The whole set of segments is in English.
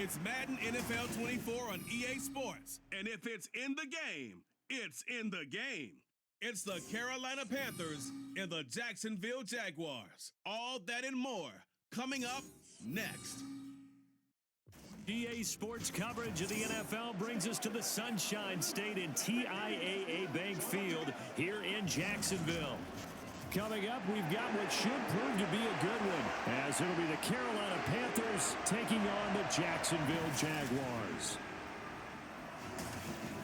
It's Madden NFL 24 on EA Sports. And if it's in the game, it's in the game. It's the Carolina Panthers and the Jacksonville Jaguars. All that and more coming up next. EA Sports coverage of the NFL brings us to the Sunshine State in TIAA Bank Field here in Jacksonville. Coming up, we've got what should prove to be a good one, as it'll be the Carolina Panthers taking on the Jacksonville Jaguars.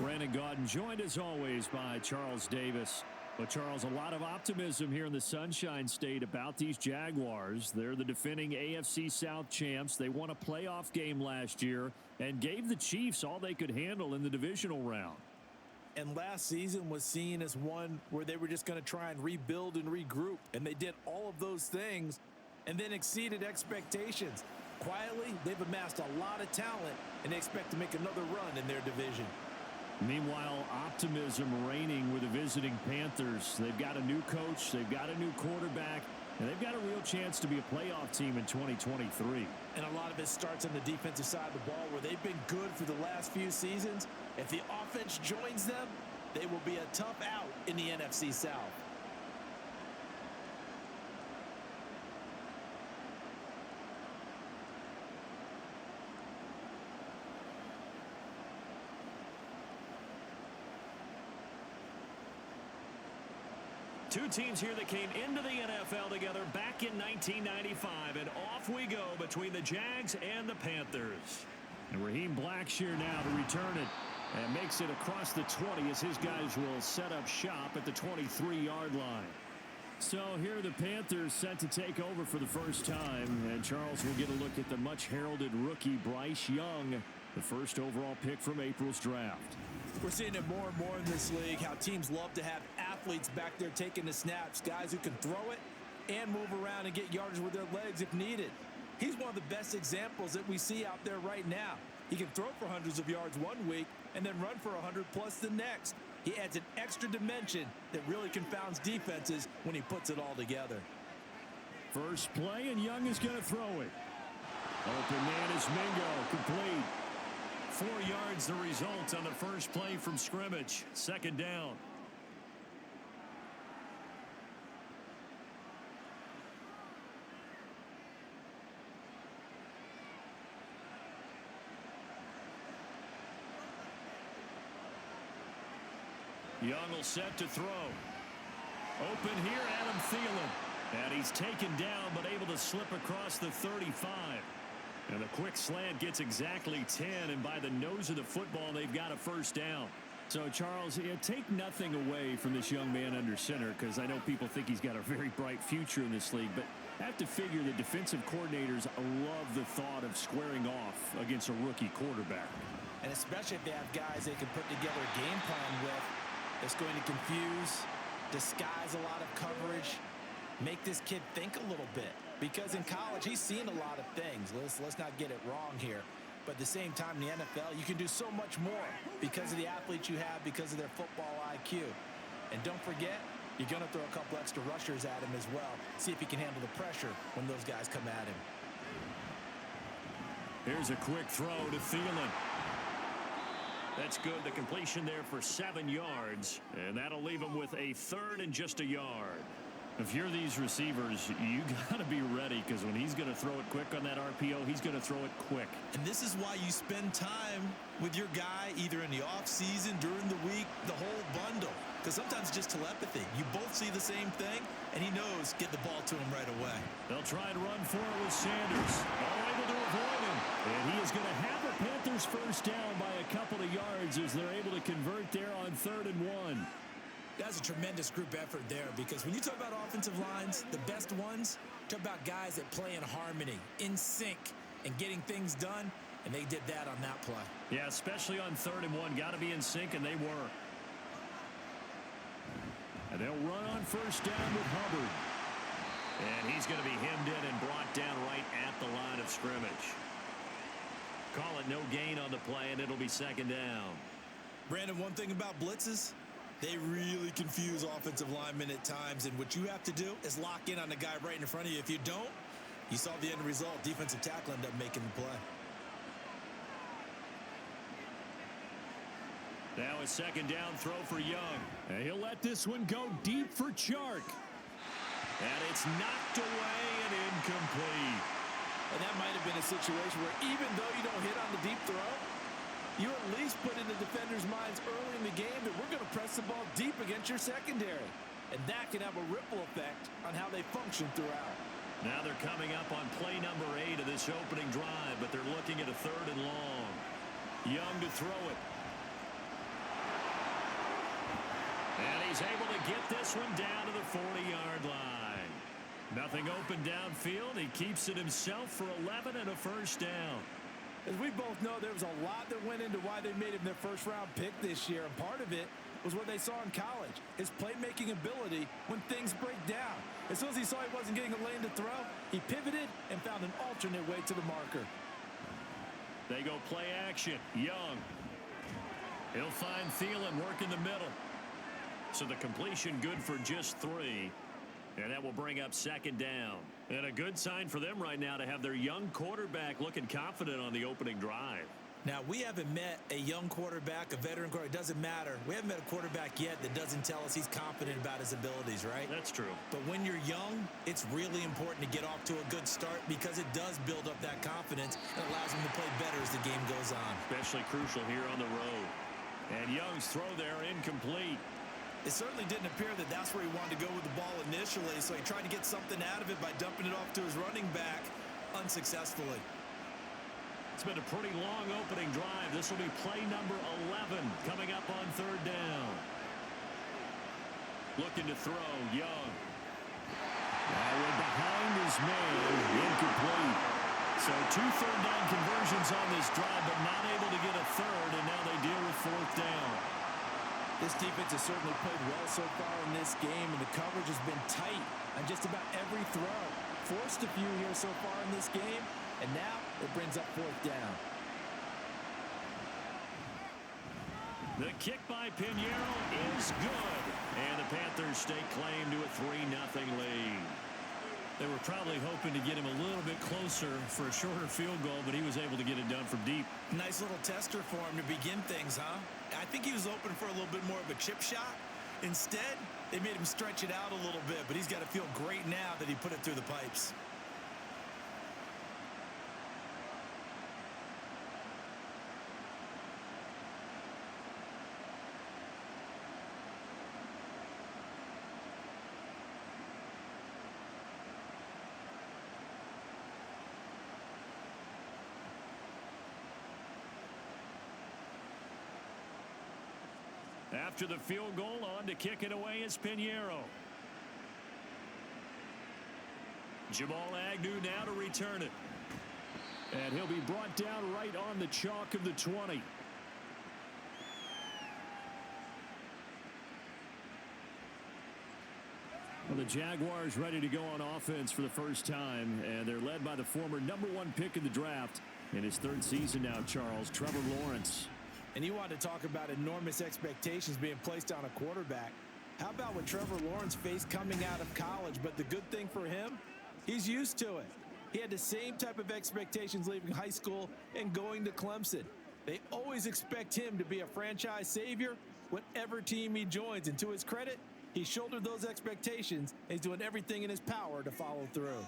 Brandon Gaudin joined as always by Charles Davis. But Charles, a lot of optimism here in the Sunshine State about these Jaguars. They're the defending AFC South champs. They won a playoff game last year and gave the Chiefs all they could handle in the divisional round. And last season was seen as one where they were just going to try and rebuild and regroup. And they did all of those things and then exceeded expectations. Quietly, they've amassed a lot of talent, and they expect to make another run in their division. Meanwhile, optimism reigning with the visiting Panthers. They've got a new coach, they've got a new quarterback, and they've got a real chance to be a playoff team in 2023. And a lot of it starts on the defensive side of the ball, where they've been good for the last few seasons. If the offense joins them, they will be a tough out in the NFC South. Two teams here that came into the NFL together back in 1995, and off we go between the Jags and the Panthers. And Raheem Blackshear now to return it, and makes it across the 20 as his guys will set up shop at the 23-yard line. So here are the Panthers set to take over for the first time, and Charles will get a look at the much-heralded rookie Bryce Young, the first overall pick from April's draft. We're seeing it more and more in this league, how teams love to have athletes back there taking the snaps, guys who can throw it and move around and get yardage with their legs if needed. He's one of the best examples that we see out there right now. He can throw for hundreds of yards one week and then run for 100+ the next. He adds an extra dimension that really confounds defenses when he puts it all together. First play, and Young is going to throw it. Open man is Mingo, complete. 4 yards the result on the first play from scrimmage. Second down. Young will set to throw. Open here, Adam Thielen. And he's taken down, but able to slip across the 35. And the quick slant gets exactly 10, and by the nose of the football, they've got a first down. So, Charles, take nothing away from this young man under center, because I know people think he's got a very bright future in this league, but I have to figure the defensive coordinators love the thought of squaring off against a rookie quarterback. And especially if they have guys they can put together a game plan with that's going to confuse, disguise a lot of coverage, make this kid think a little bit. Because in college, he's seen a lot of things. Let's not get it wrong here. But at the same time, in the NFL, you can do so much more because of the athletes you have, because of their football IQ. And don't forget, you're going to throw a couple extra rushers at him as well. See if he can handle the pressure when those guys come at him. Here's a quick throw to Thielen. That's good. The completion there for 7 yards. And that'll leave him with a third and just a yard. If you're these receivers, you got to be ready, because when he's going to throw it quick on that RPO, he's going to throw it quick. And this is why you spend time with your guy either in the offseason, during the week, the whole bundle. Because sometimes it's just telepathy. You both see the same thing, and he knows get the ball to him right away. They'll try and run for it with Sanders. All able to avoid him. And he is going to have the Panthers first down by a couple of yards as they're able to convert there on 3rd and 1. That's a tremendous group effort there, because when you talk about offensive lines, the best ones, talk about guys that play in harmony, in sync, and getting things done, and they did that on that play. Yeah, especially on 3rd and 1. Got to be in sync, and they were. And they'll run on first down with Hubbard. And he's going to be hemmed in and brought down right at the line of scrimmage. Call it no gain on the play, and it'll be second down. Brandon, one thing about blitzes, they really confuse offensive linemen at times, and what you have to do is lock in on the guy right in front of you. If you don't, you saw the end result. Defensive tackle ended up making the play. Now a second down throw for Young. And he'll let this one go deep for Chark. And it's knocked away and incomplete. And that might have been a situation where even though you don't hit on the deep throw, you at least put in the defenders' minds early in the game that we're going to press the ball deep against your secondary. And that can have a ripple effect on how they function throughout. Now they're coming up on play number 8 of this opening drive, but they're looking at a 3rd and long. Young to throw it. And he's able to get this one down to the 40-yard line. Nothing open downfield. He keeps it himself for 11 and a first down. As we both know, there was a lot that went into why they made him their first-round pick this year, and part of it was what they saw in college, his playmaking ability when things break down. As soon as he saw he wasn't getting a lane to throw, he pivoted and found an alternate way to the marker. They go play action. Young. He'll find Thielen work in the middle. So the completion good for just 3. And that will bring up 2nd down. And a good sign for them right now to have their young quarterback looking confident on the opening drive. Now, we haven't met a young quarterback, a veteran quarterback. It doesn't matter. We haven't met a quarterback yet that doesn't tell us he's confident about his abilities, right? That's true. But when you're young, it's really important to get off to a good start because it does build up that confidence and allows him to play better as the game goes on. Especially crucial here on the road. And Young's throw there incomplete. It certainly didn't appear that that's where he wanted to go with the ball initially, so he tried to get something out of it by dumping it off to his running back unsuccessfully. It's been a pretty long opening drive. This will be play number 11 coming up on 3rd down. Looking to throw, Young. We're behind his man, incomplete. So 2 third down conversions on this drive, but not able to get a 3rd, and now they deal with 4th down. This defense has certainly played well so far in this game, and the coverage has been tight on just about every throw. Forced a few here so far in this game, and now it brings up 4th down. The kick by Pinheiro is good, and the Panthers stake claim to a 3-0 lead. They were probably hoping to get him a little bit closer for a shorter field goal, but he was able to get it done from deep. Nice little tester for him to begin things, huh? I think he was open for a little bit more of a chip shot. Instead, they made him stretch it out a little bit, but he's got to feel great now that he put it through the pipes. After the field goal, on to kick it away is Pinheiro. Jamal Agnew now to return it. And he'll be brought down right on the chalk of the 20. Well, the Jaguars ready to go on offense for the first time, and they're led by the former #1 pick in the draft in his 3rd season now, Charles, Trevor Lawrence. And you want to talk about enormous expectations being placed on a quarterback. How about what Trevor Lawrence faced coming out of college? But the good thing for him, he's used to it. He had the same type of expectations leaving high school and going to Clemson. They always expect him to be a franchise savior, whatever team he joins. And to his credit, he shouldered those expectations, and he's doing everything in his power to follow through.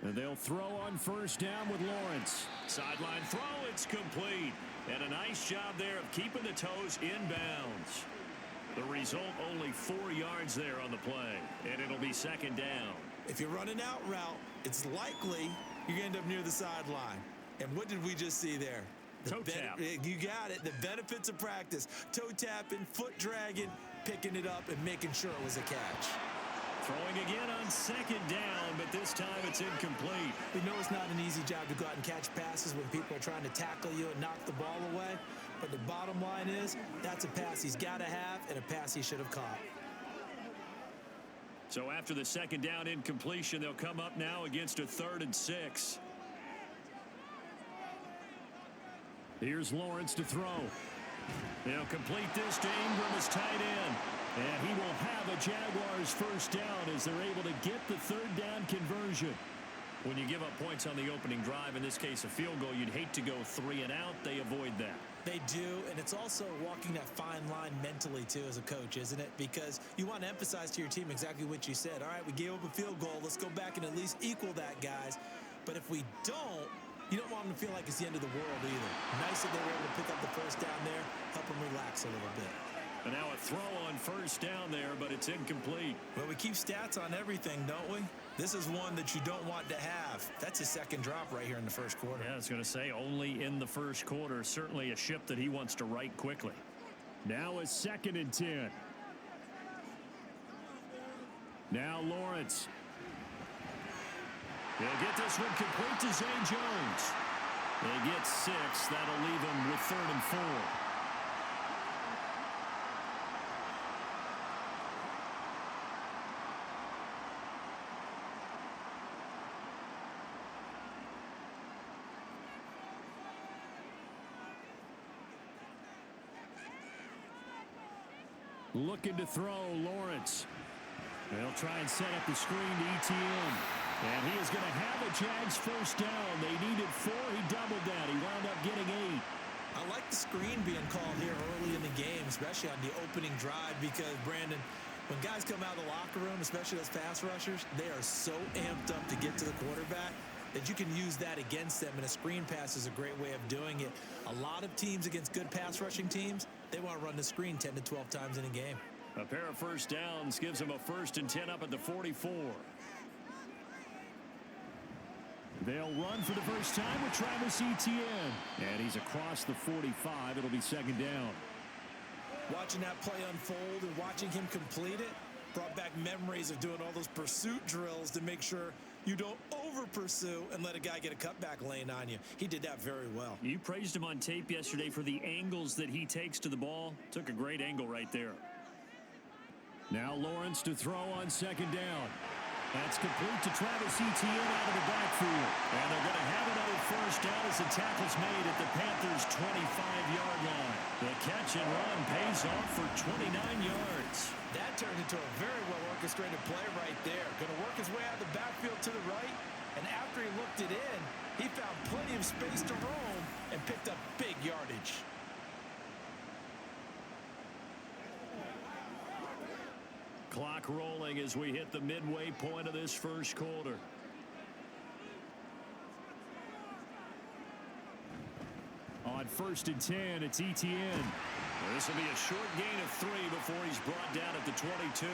And they'll throw on 1st down with Lawrence. Sideline throw, it's complete. And a nice job there of keeping the toes inbounds. The result, only 4 yards there on the play. And it'll be 2nd down. If you're running out route, it's likely you're going to end up near the sideline. And what did we just see there? Toe tap. You got it. The benefits of practice. Toe tapping, foot dragging, picking it up, and making sure it was a catch. Throwing again on 2nd down, but this time it's incomplete. We know it's not an easy job to go out and catch passes when people are trying to tackle you and knock the ball away. But the bottom line is, that's a pass he's got to have and a pass he should have caught. So after the 2nd down incompletion, they'll come up now against a 3rd and 6. Here's Lawrence to throw. He'll complete this to Ingram as tight end. And he will have a Jaguars 1st down as they're able to get the 3rd down conversion. When you give up points on the opening drive, in this case a field goal, you'd hate to go 3 and out. They avoid that. They do, and it's also walking that fine line mentally, too, as a coach, isn't it? Because you want to emphasize to your team exactly what you said. All right, we gave up a field goal. Let's go back and at least equal that, guys. But if we don't, you don't want them to feel like it's the end of the world either. Nice that they were able to pick up the first down there, help them relax a little bit. And now a throw on first down there, but it's incomplete. Well, we keep stats on everything, don't we? This is one that you don't want to have. That's his second drop right here in the first quarter. Yeah, I was going to say only in the first quarter. Certainly a ship that he wants to right quickly. Now a 2nd and 10. Now Lawrence. He'll get this one complete to Zay Jones. They get 6. That'll leave him with 3rd and 4. Looking to throw, Lawrence. They'll try and set up the screen to ETN. And he is going to have a Jags first down. They needed 4. He doubled that. He wound up getting 8. I like the screen being called here early in the game, especially on the opening drive, because, Brandon, when guys come out of the locker room, especially those pass rushers, they are so amped up to get to the quarterback that you can use that against them, and a screen pass is a great way of doing it. A lot of teams against good pass rushing teams, they want to run the screen 10 to 12 times in a game. A pair of first downs gives him a 1st and 10 up at the 44. They'll run for the first time with Travis Etienne. And he's across the 45. It'll be 2nd down. Watching that play unfold and watching him complete it brought back memories of doing all those pursuit drills to make sure you don't over-pursue and let a guy get a cutback lane on you. He did that very well. You praised him on tape yesterday for the angles that he takes to the ball. Took a great angle right there. Now Lawrence to throw on 2nd down. That's complete to Travis Etienne out of the backfield. And they're going to have another first down as the tackle's made at the Panthers' 25-yard line. The catch and run pays off for 29 yards. That turned into a very well-orchestrated play right there. Going to work his way out of the backfield to the right. And after he looked it in, he found plenty of space to roam and picked up big yardage. Clock rolling as we hit the midway point of this first quarter. On 1st and 10, it's Etienne. This will be a short gain of 3 before he's brought down at the 22.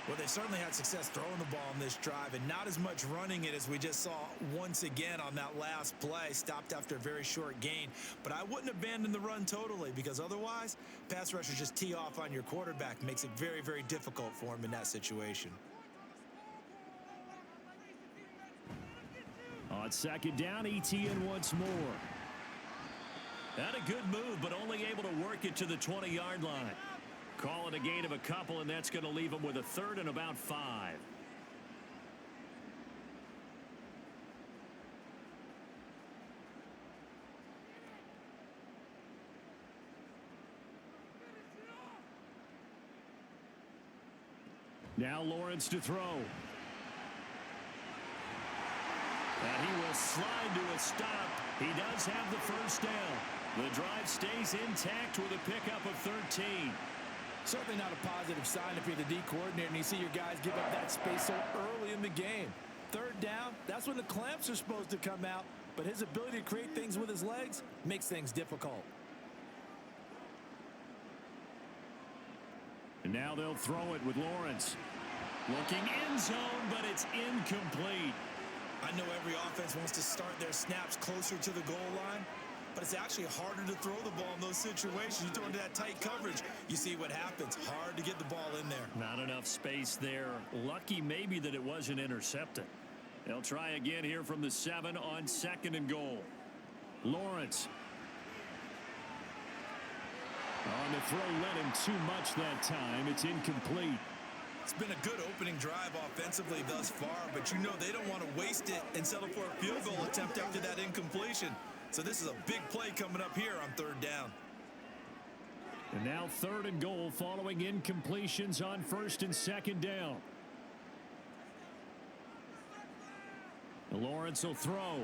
Well, they certainly had success throwing the ball in this drive, and not as much running it as we just saw once again on that last play. Stopped after a very short gain. But I wouldn't abandon the run totally, because otherwise, pass rushers just tee off on your quarterback. Makes it very, very difficult for him in that situation. On 2nd down, Etienne once more. Had a good move, but only able to work it to the 20-yard line. Call it a gain of a couple, and that's going to leave him with a 3rd and about 5. Now Lawrence to throw. And he will slide to a stop. He does have the first down. The drive stays intact with a pickup of 13. Certainly not a positive sign if you're the D coordinator and you see your guys give up that space so early in the game. 3rd down, that's when the clamps are supposed to come out, but his ability to create things with his legs makes things difficult. And now they'll throw it with Lawrence. Looking end zone, but it's incomplete. I know every offense wants to start their snaps closer to the goal line, but it's actually harder to throw the ball in those situations. You throw into that tight coverage, you see what happens. Hard to get the ball in there. Not enough space there. Lucky maybe that it wasn't intercepted. They'll try again here from the 7 on 2nd and goal. Lawrence. On the throw, led him too much that time. It's incomplete. It's been a good opening drive offensively thus far, but you know they don't want to waste it and settle for a field goal attempt after that incompletion. So this is a big play coming up here on 3rd down. And now 3rd and goal following incompletions on 1st and 2nd down. Lawrence will throw.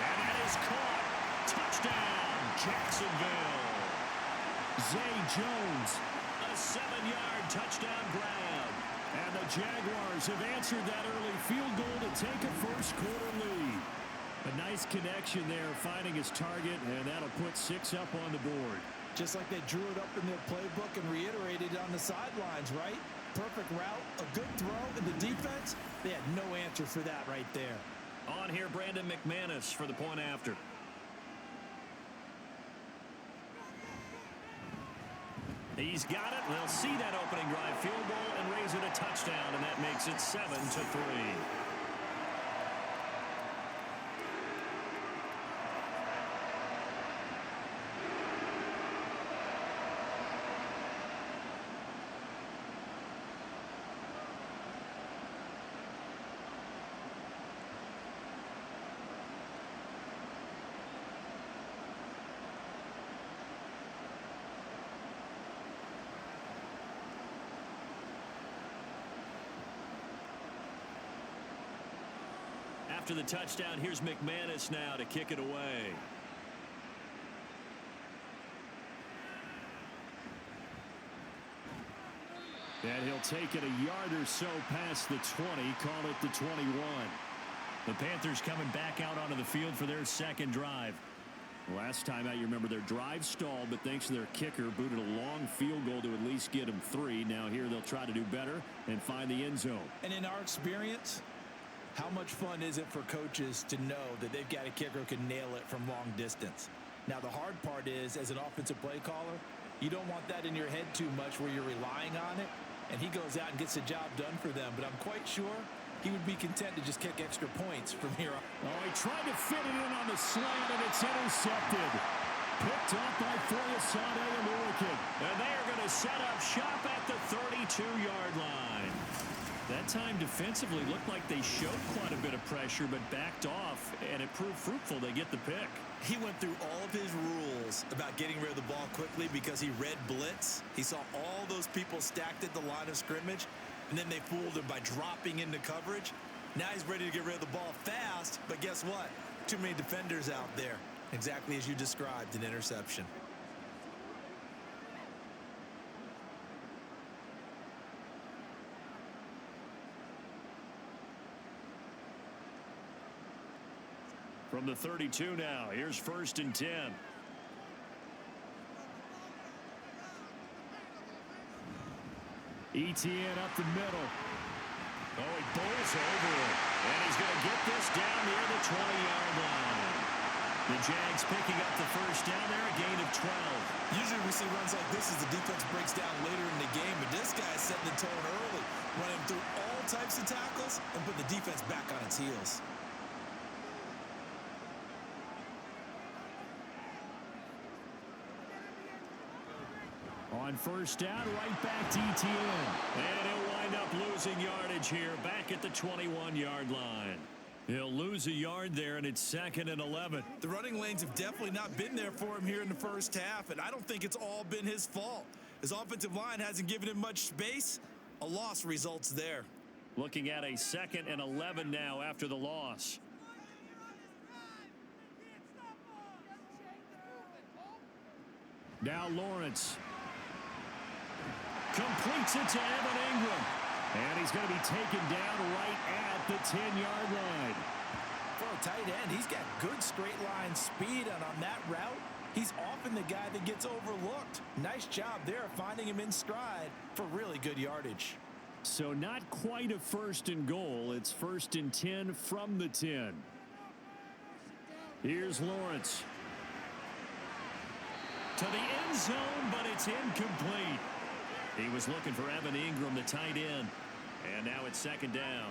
And that is caught. Touchdown, Jacksonville. Zay Jones, a 7-yard touchdown grab. And the Jaguars have answered that early field goal to take a first-quarter lead. A nice connection there, finding his target, and that'll put 6 up on the board. Just like they drew it up in their playbook and reiterated on the sidelines, right? Perfect route, a good throw, and the defense, they had no answer for that right there. On here, Brandon McManus for the point after. He's got it. They'll see that opening drive field goal and raise it a touchdown, and that makes it 7-3. After the touchdown, here's McManus now to kick it away. And he'll take it a yard or so past the 20, call it the 21. The Panthers coming back out onto the field for their second drive. Last time out, you remember their drive stalled, but thanks to their kicker, booted a long field goal to at least get them 3. Now here they'll try to do better and find the end zone. And in our experience, how much fun is it for coaches to know that they've got a kicker who can nail it from long distance? Now, the hard part is, as an offensive play caller, you don't want that in your head too much where you're relying on it, and he goes out and gets the job done for them. But I'm quite sure he would be content to just kick extra points from here on. Oh, he tried to fit it in on the slant, and it's intercepted. Picked up by Foyesade and Lurikin. And they are going to set up shop at the 32-yard line. That time defensively looked like they showed quite a bit of pressure but backed off, and it proved fruitful. They get the pick. He went through all of his rules about getting rid of the ball quickly because he read blitz. He saw all those people stacked at the line of scrimmage, and then they fooled him by dropping into coverage. Now he's ready to get rid of the ball fast, but guess what? Too many defenders out there. Exactly as you described, an interception. From the 32 now, here's 1st and 10. Etienne up the middle. Oh, he bowls over it. And he's going to get this down near the 20-yard line. The Jags picking up the first down there, a gain of 12. Usually we see runs like this as the defense breaks down later in the game, but this guy's setting the tone early, running through all types of tackles and put the defense back on its heels. On first down, right back to Etienne. And he'll wind up losing yardage here, back at the 21-yard line. He'll lose a yard there, and it's 2nd and 11. The running lanes have definitely not been there for him here in the first half, and I don't think it's all been his fault. His offensive line hasn't given him much space. A loss results there. Looking at a 2nd and 11 now after the loss. Now Lawrence. Completes it to Evan Ingram. And he's going to be taken down right at the 10-yard line. For a tight end, he's got good straight line speed, and on that route, he's often the guy that gets overlooked. Nice job there finding him in stride for really good yardage. So not quite a 1st and goal. It's 1st and 10 from the 10. Here's Lawrence. To the end zone, but it's incomplete. He was looking for Evan Ingram, the tight end. And now it's 2nd down.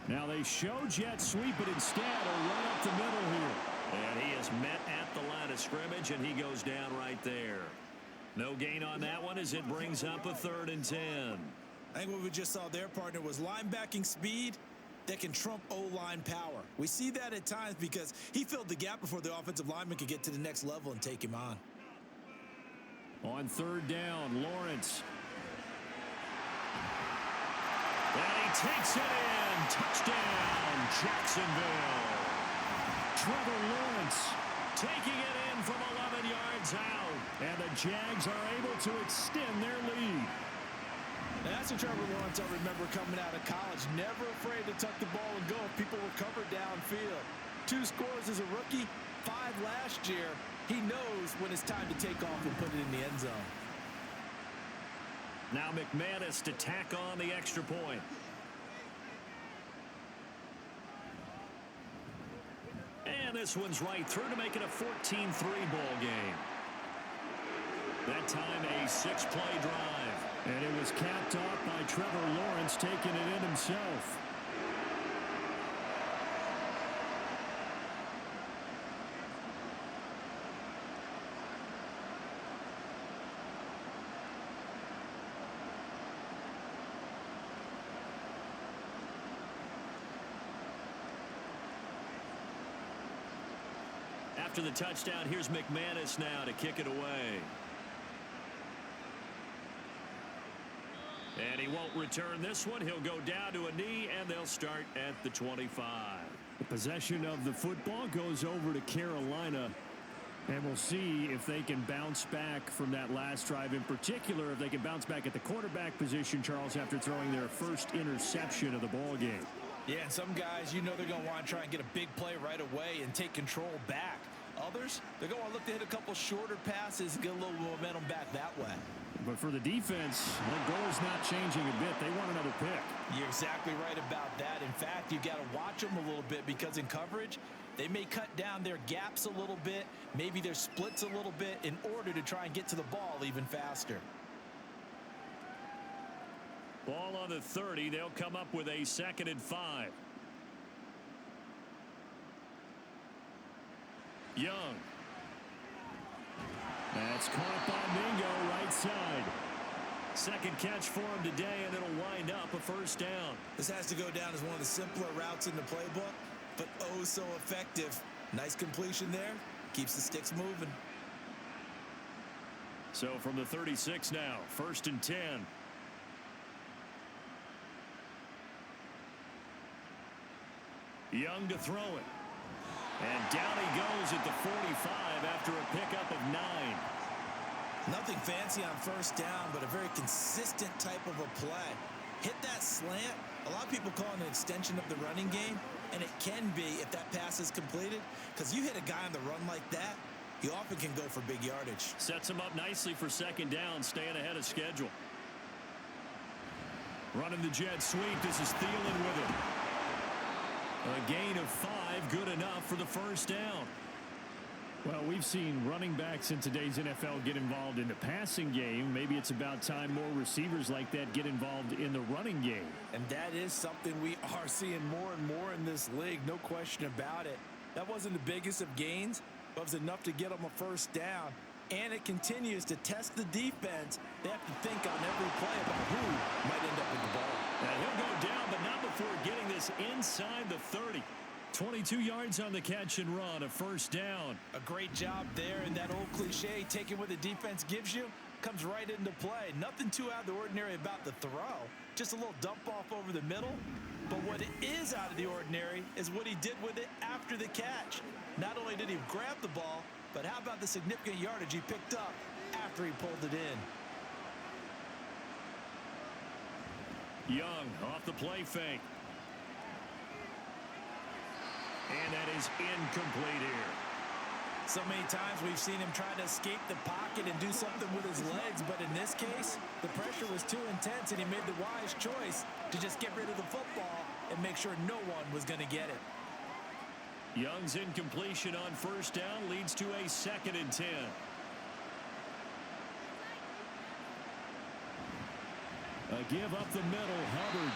Now they show jet sweep, but instead a run up the middle here. And he is met at the line of scrimmage, and he goes down right there. No gain on that one as it brings up a 3rd and 10. I think what we just saw their partner was linebacking speed that can trump O-line power. We see that at times because he filled the gap before the offensive lineman could get to the next level and take him on. On third down, Lawrence. And he takes it in. Touchdown, Jacksonville. Trevor Lawrence taking it in from 11 yards out. And the Jags are able to extend their lead. That's a Trevor Lawrence I remember coming out of college. Never afraid to tuck the ball and go if people were covered downfield. 2 scores as a rookie, 5 last year. He knows when it's time to take off and put it in the end zone. Now McManus to tack on the extra point. And this one's right through to make it a 14-3 ball game. That time a 6-play drive. And it was capped off by Trevor Lawrence taking it in himself. After the touchdown, here's McManus now to kick it away. And he won't return this one. He'll go down to a knee, and they'll start at the 25. The possession of the football goes over to Carolina. And we'll see if they can bounce back from that last drive. In particular, if they can bounce back at the quarterback position, Charles, after throwing their first interception of the ball game. Yeah, and some guys, you know they're going to want to try and get a big play right away and take control back. Others, they're going to look to hit a couple shorter passes and get a little momentum back that way. But for the defense, the goal is not changing a bit. They want another pick. You're exactly right about that. In fact, you got to watch them a little bit because in coverage, they may cut down their gaps a little bit, maybe their splits a little bit in order to try and get to the ball even faster. Ball on the 30. They'll come up with a 2nd and 5. Young. That's caught by Mingo right side. Second catch for him today, and it'll wind up a first down. This has to go down as one of the simpler routes in the playbook, but oh so effective. Nice completion there. Keeps the sticks moving. So from the 36 now, 1st and 10. Young to throw it. And down he goes at the 45 after a pickup of 9. Nothing fancy on first down, but a very consistent type of a play. Hit that slant. A lot of people call it an extension of the running game, and it can be if that pass is completed, because you hit a guy on the run like that, he often can go for big yardage. Sets him up nicely for 2nd down, staying ahead of schedule. Running the jet sweep. This is Thielen with it. A gain of 5, good enough for the first down. Well, we've seen running backs in today's NFL get involved in the passing game. Maybe it's about time more receivers like that get involved in the running game. And that is something we are seeing more and more in this league, no question about it. That wasn't the biggest of gains, but it was enough to get them a first down. And it continues to test the defense. They have to think on every play about who might end up with the ball. And he'll go down, but not before getting this inside the 30. 22 yards on the catch and run, a first down. A great job there, and that old cliche, taking what the defense gives you, comes right into play. Nothing too out of the ordinary about the throw. Just a little dump off over the middle. But what is out of the ordinary is what he did with it after the catch. Not only did he grab the ball, but how about the significant yardage he picked up after he pulled it in? Young off the play fake. And that is incomplete here. So many times we've seen him try to escape the pocket and do something with his legs, but in this case, the pressure was too intense and he made the wise choice to just get rid of the football and make sure no one was going to get it. Young's incompletion on first down leads to a 2nd and 10. A give up the middle. Hubbard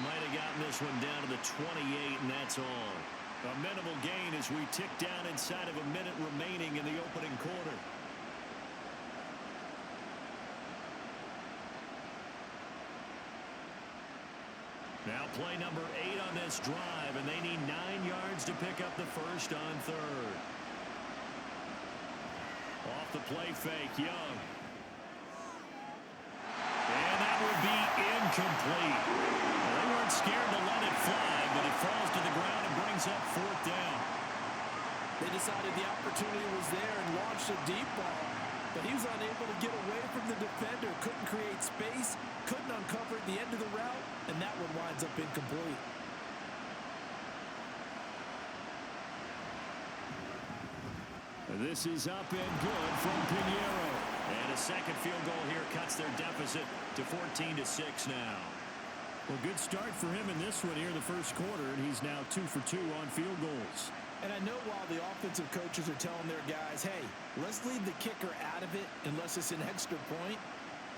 might have gotten this one down to the 28, and that's all. A minimal gain as we tick down inside of a minute remaining in the opening quarter. Now play number 8 on this drive, and they need 9 yards to pick up the first on third. Off the play fake, Young. And that would be incomplete. Well, they weren't scared to let it fly, but it falls to the ground and brings up 4th down. They decided the opportunity was there and launched a deep ball, but he was unable to get away from the defender, couldn't create space, couldn't uncover at the end of the route, and that one winds up incomplete. This is up and good from Pinheiro. And a second field goal here cuts their deficit to 14-6 now. Well, good start for him in this one here in the first quarter, and he's now 2 for 2 on field goals. And I know while the offensive coaches are telling their guys, hey, let's leave the kicker out of it unless it's an extra point,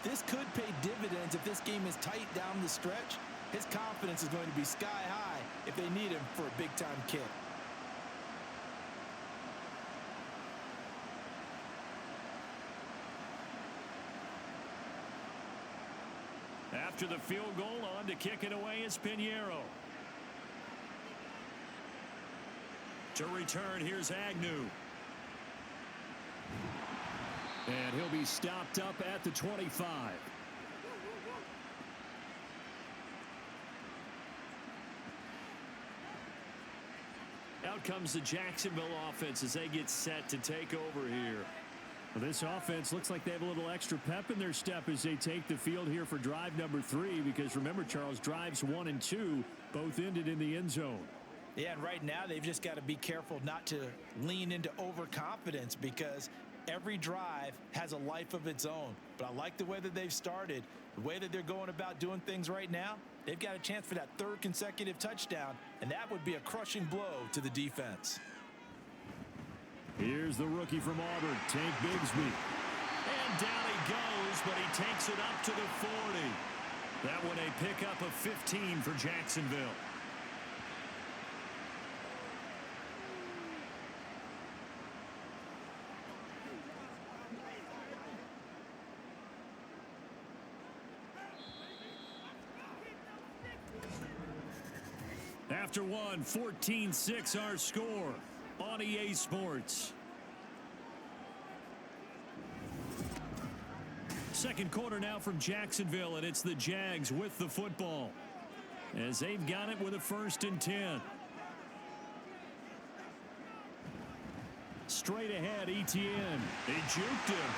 this could pay dividends if this game is tight down the stretch. His confidence is going to be sky high if they need him for a big-time kick. After the field goal, on to kick it away is Pinheiro. To return, here's Agnew. And he'll be stopped up at the 25. Out comes the Jacksonville offense as they get set to take over here. Well, this offense looks like they have a little extra pep in their step as they take the field here for drive number 3, because remember, Charles, drives 1 and 2 both ended in the end zone. Yeah, and right now they've just got to be careful not to lean into overconfidence, because every drive has a life of its own. But I like the way that they've started, the way that they're going about doing things right now. They've got a chance for that 3rd consecutive touchdown, and that would be a crushing blow to the defense. Here's the rookie from Auburn, Tank Bigsby. And down he goes, but he takes it up to the 40. That one a pickup of 15 for Jacksonville. After one, 14-6 our score on EA Sports. Second quarter now from Jacksonville, and it's the Jags with the football as they've got it with a 1st and 10. Straight ahead, Etienne. They juked him.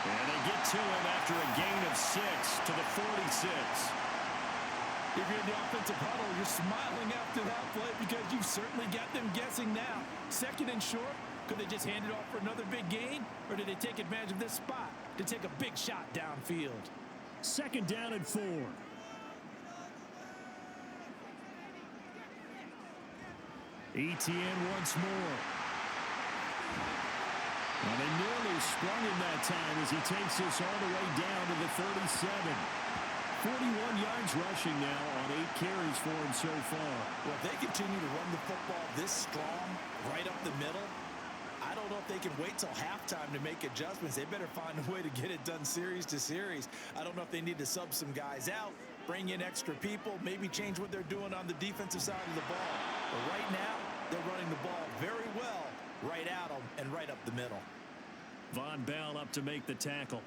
And they get to him after a gain of 6 to the 46. If you're in the offensive huddle, you're smiling after that play because you've certainly got them guessing now. 2nd and short. Could they just hand it off for another big gain? Or did they take advantage of this spot to take a big shot downfield? 2nd down and 4. Etienne once more. And they nearly sprung him that time as he takes this all the way down to the 37. 41 yards rushing now on 8 carries for him so far. Well, if they continue to run the football this strong, right up the middle, I don't know if they can wait till halftime to make adjustments. They better find a way to get it done series to series. I don't know if they need to sub some guys out, bring in extra people, maybe change what they're doing on the defensive side of the ball. But right now, they're running the ball very well right at them and right up the middle. Von Bell up to make the tackle.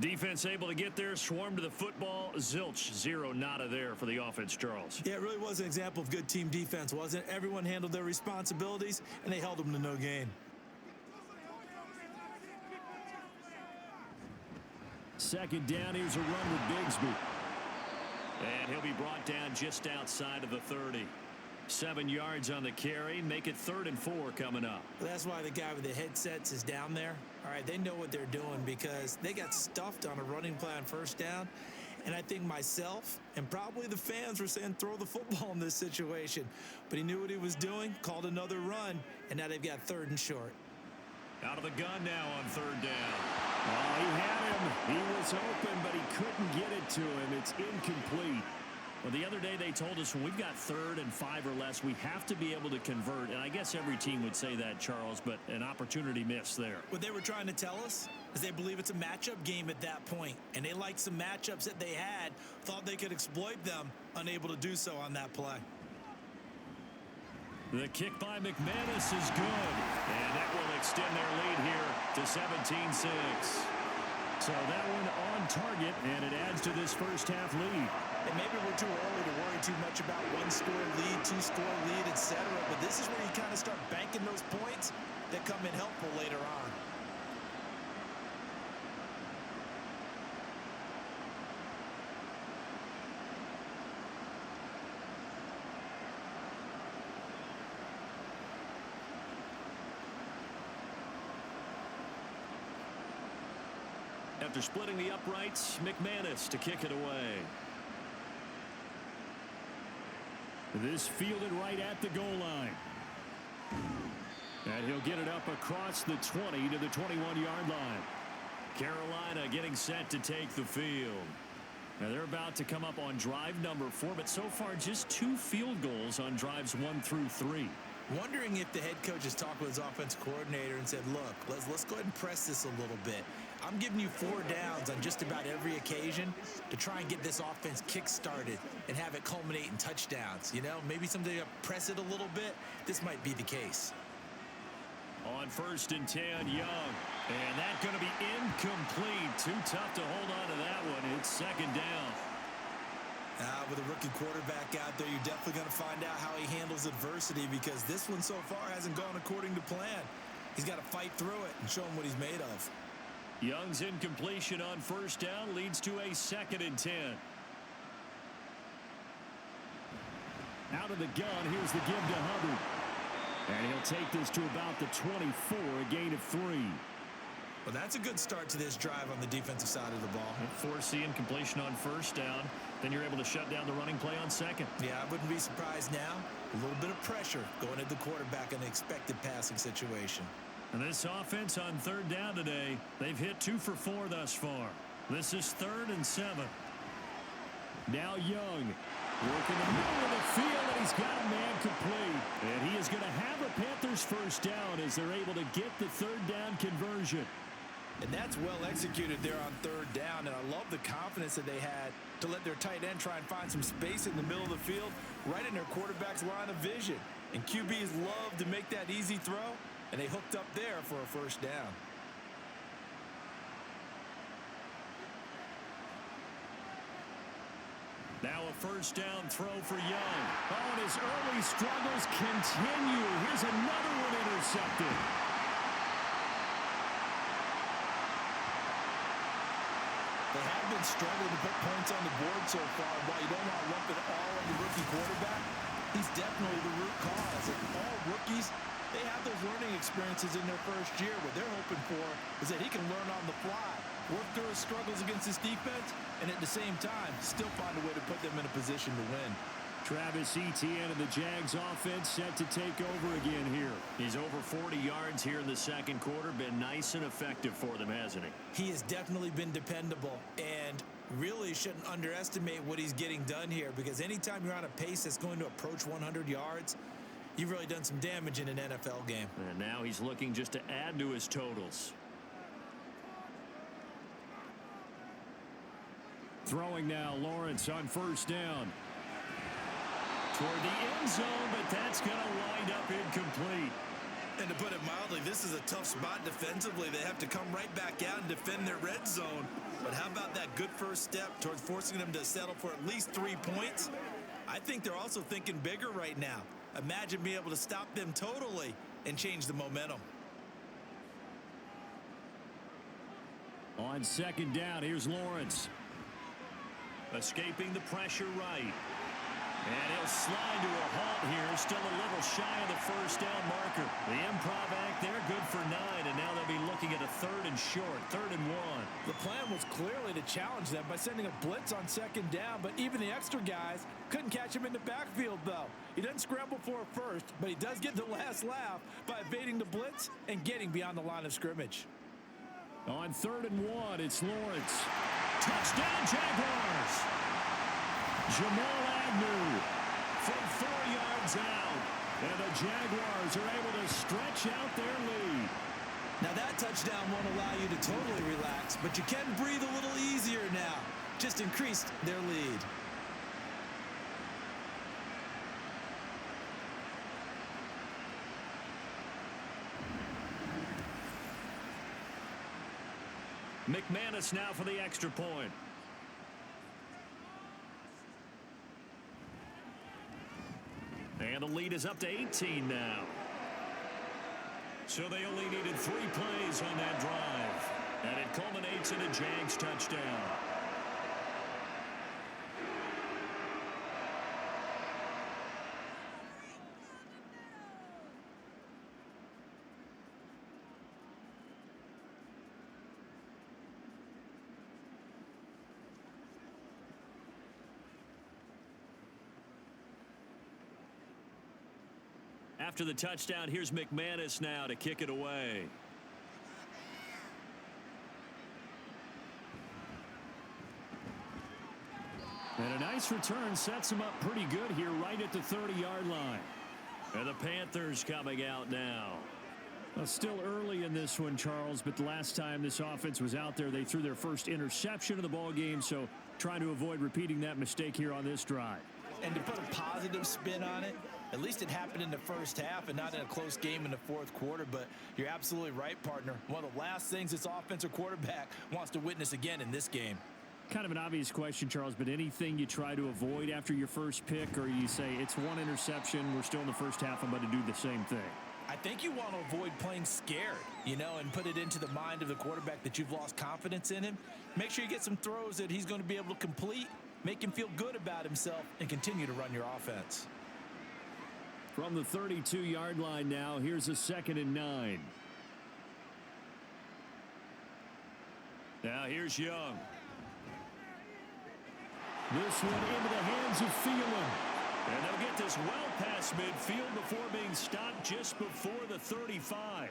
Defense able to get there, swarm to the football. Zilch, 0 nada there for the offense, Charles. Yeah, it really was an example of good team defense, wasn't it? Everyone handled their responsibilities, and they held them to no gain. 2nd down, here's a run with Bigsby. And he'll be brought down just outside of the 30. 7 yards on the carry. Make it 3rd and 4 coming up. That's why the guy with the headsets is down there. All right, they know what they're doing because they got stuffed on a running play on 1st down. And I think myself and probably the fans were saying throw the football in this situation. But he knew what he was doing, called another run, and now they've got 3rd and short. Out of the gun now on 3rd down. Oh, he had him. He was open, but he couldn't get it to him. It's incomplete. Well, the other day they told us when we've got 3rd and 5 or less, we have to be able to convert. And I guess every team would say that, Charles, but an opportunity missed there. What they were trying to tell us is they believe it's a matchup game at that point, and they liked some matchups that they had, thought they could exploit them, unable to do so on that play. The kick by McManus is good, and that will extend their lead here to 17-6. So that one on target, and it adds to this first half lead. And maybe we're too early to worry too much about 1-score lead, 2-score lead, etc. But this is where you kind of start banking those points that come in helpful later on. After splitting the uprights, McManus to kick it away. This fielded right at the goal line. And he'll get it up across the 20 to the 21-yard line. Carolina getting set to take the field. Now they're about to come up on drive number 4, but so far just 2 field goals on drives 1 through 3. Wondering if the head coach has talked with his offense coordinator and said, look, let's go ahead and press this a little bit. I'm giving you 4 downs on just about every occasion to try and get this offense kick-started and have it culminate in touchdowns. You know, maybe someday press it a little bit. This might be the case. On 1st and 10, Young. And that's going to be incomplete. Too tough to hold on to that one. It's 2nd down. With a rookie quarterback out there, you're definitely going to find out how he handles adversity, because this one so far hasn't gone according to plan. He's got to fight through it and show him what he's made of. Young's incompletion on 1st down leads to a 2nd and 10. Out of the gun, here's the give to Hubbard. And he'll take this to about the 24, a gain of 3. Well, that's a good start to this drive on the defensive side of the ball. Force the incompletion on 1st down. Then you're able to shut down the running play on 2nd. Yeah, I wouldn't be surprised now. A little bit of pressure going at the quarterback in the expected passing situation. And this offense on 3rd down today, they've hit 2 for 4 thus far. This is 3rd and 7. Now Young working the middle of the field, and he's got a man complete. And he is going to have a Panthers 1st down as they're able to get the 3rd down conversion. And that's well executed there on 3rd down, and I love the confidence that they had to let their tight end try and find some space in the middle of the field, right in their quarterback's line of vision. And QBs love to make that easy throw, and they hooked up there for a 1st down. Now a 1st down throw for Young. Oh, and his early struggles continue. Here's another one intercepted. They have been struggling to put points on the board so far. While you don't want to lump it all on the rookie quarterback, he's definitely the root cause. And all rookies, they have those learning experiences in their first year. What they're hoping for is that he can learn on the fly, work through his struggles against this defense, and at the same time, still find a way to put them in a position to win. Travis Etienne and the Jags offense set to take over again here. He's over 40 yards here in the 2nd quarter. Been nice and effective for them, hasn't he? He has definitely been dependable, and really shouldn't underestimate what he's getting done here, because anytime you're on a pace that's going to approach 100 yards, you've really done some damage in an NFL game. And now he's looking just to add to his totals. Throwing now, Lawrence on 1st down. Toward the end zone, but that's going to wind up incomplete. And to put it mildly, this is a tough spot defensively. They have to come right back out and defend their red zone. But how about that good first step towards forcing them to settle for at least 3 points? I think they're also thinking bigger right now. Imagine being able to stop them totally and change the momentum. On 2nd down, here's Lawrence. Escaping the pressure right. And he'll slide to a halt here. Still a little shy of the 1st down marker. The improv act there, good for 9. And now they'll be looking at a 3rd and short, 3rd and 1. The plan was clearly to challenge them by sending a blitz on 2nd down, but even the extra guys couldn't catch him in the backfield, though. He doesn't scramble for a first, but he does get the last laugh by evading the blitz and getting beyond the line of scrimmage. On 3rd and 1, it's Lawrence. Touchdown, Jaguars! Jamal Agnew from 4 yards out. And the Jaguars are able to stretch out their lead. Now that touchdown won't allow you to totally relax, but you can breathe a little easier now. Just increased their lead. McManus now for the extra point. And the lead is up to 18 now. So they only needed 3 plays on that drive. And it culminates in a Jags touchdown. After the touchdown, here's McManus now to kick it away. And a nice return sets him up pretty good here right at the 30-yard line. And the Panthers coming out now. Well, still early in this one, Charles, but the last time this offense was out there, they threw their first interception of the ball game, so trying to avoid repeating that mistake here on this drive. And to put a positive spin on it, at least it happened in the first half and not in a close game in the fourth quarter. But you're absolutely right, partner. One of the last things this offensive quarterback wants to witness again in this game. Kind of an obvious question, Charles, but anything you try to avoid after your first pick, or you say it's one interception, we're still in the first half, I'm going to do the same thing? I think you want to avoid playing scared, and put it into the mind of the quarterback that you've lost confidence in him. Make sure you get some throws that he's going to be able to complete, make him feel good about himself, and continue to run your offense. From the 32-yard line now, here's a 2nd and 9. Now here's Young. This one into the hands of Thielen. And they'll get this well past midfield before being stopped just before the 35.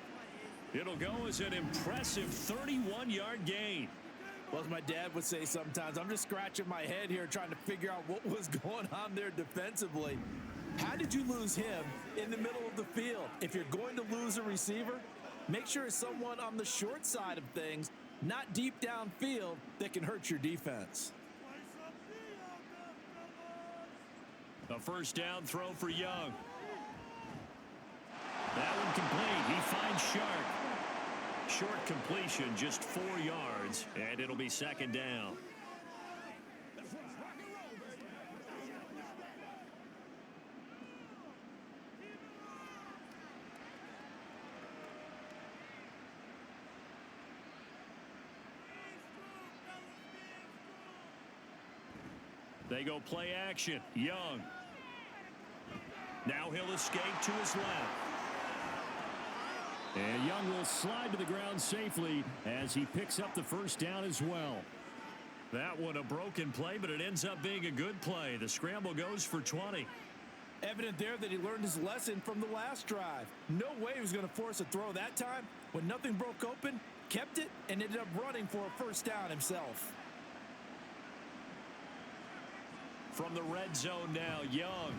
It'll go as an impressive 31-yard gain. Well, as my dad would say sometimes, I'm just scratching my head here trying to figure out what was going on there defensively. How did you lose him in the middle of the field? If you're going to lose a receiver, make sure it's someone on the short side of things, not deep downfield, that can hurt your defense. A first down throw for Young. That one complete. He finds Shark. Short completion, just 4 yards, and it'll be 2nd down. They go play action. Young. Now he'll escape to his left. And Young will slide to the ground safely as he picks up the first down as well. That one a broken play, but it ends up being a good play. The scramble goes for 20. Evident there that he learned his lesson from the last drive. No way he was going to force a throw that time. When nothing broke open, kept it, and ended up running for a first down himself. From the red zone now, Young.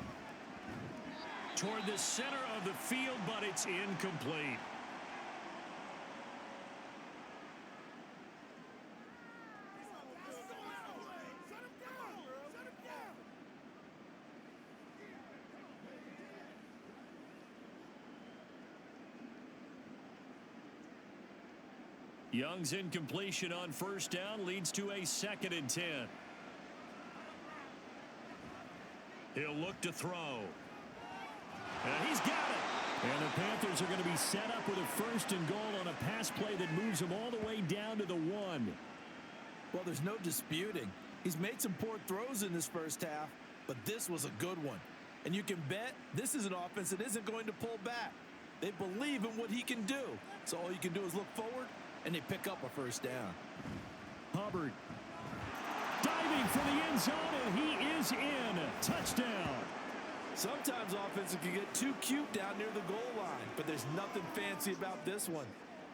Toward the center of the field, but it's incomplete. Young's incompletion on first down leads to a 2nd and 10. He'll look to throw. And he's got it. And the Panthers are going to be set up with a 1st and goal on a pass play that moves them all the way down to the 1. Well, there's no disputing. He's made some poor throws in this first half, but this was a good one. And you can bet this is an offense that isn't going to pull back. They believe in what he can do. So all you can do is look forward, and they pick up a first down. Hubbard diving for the end zone, and he is in. Touchdown. Sometimes offenses can get too cute down near the goal line, but there's nothing fancy about this one.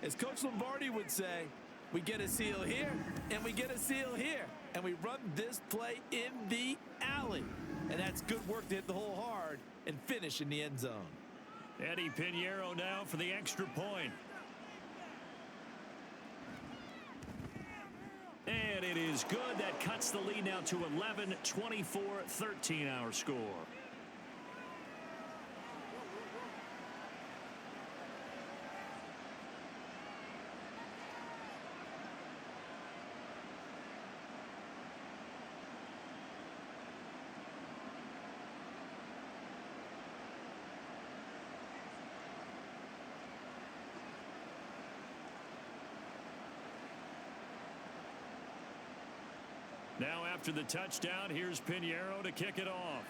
As Coach Lombardi would say, we get a seal here, and we get a seal here. and we run this play in the alley. And that's good work to hit the hole hard and finish in the end zone. Eddie Pinheiro now for the extra point. And it is good. That cuts the lead now to 11, 24, 13 our score. Now after the touchdown, here's Pinheiro to kick it off.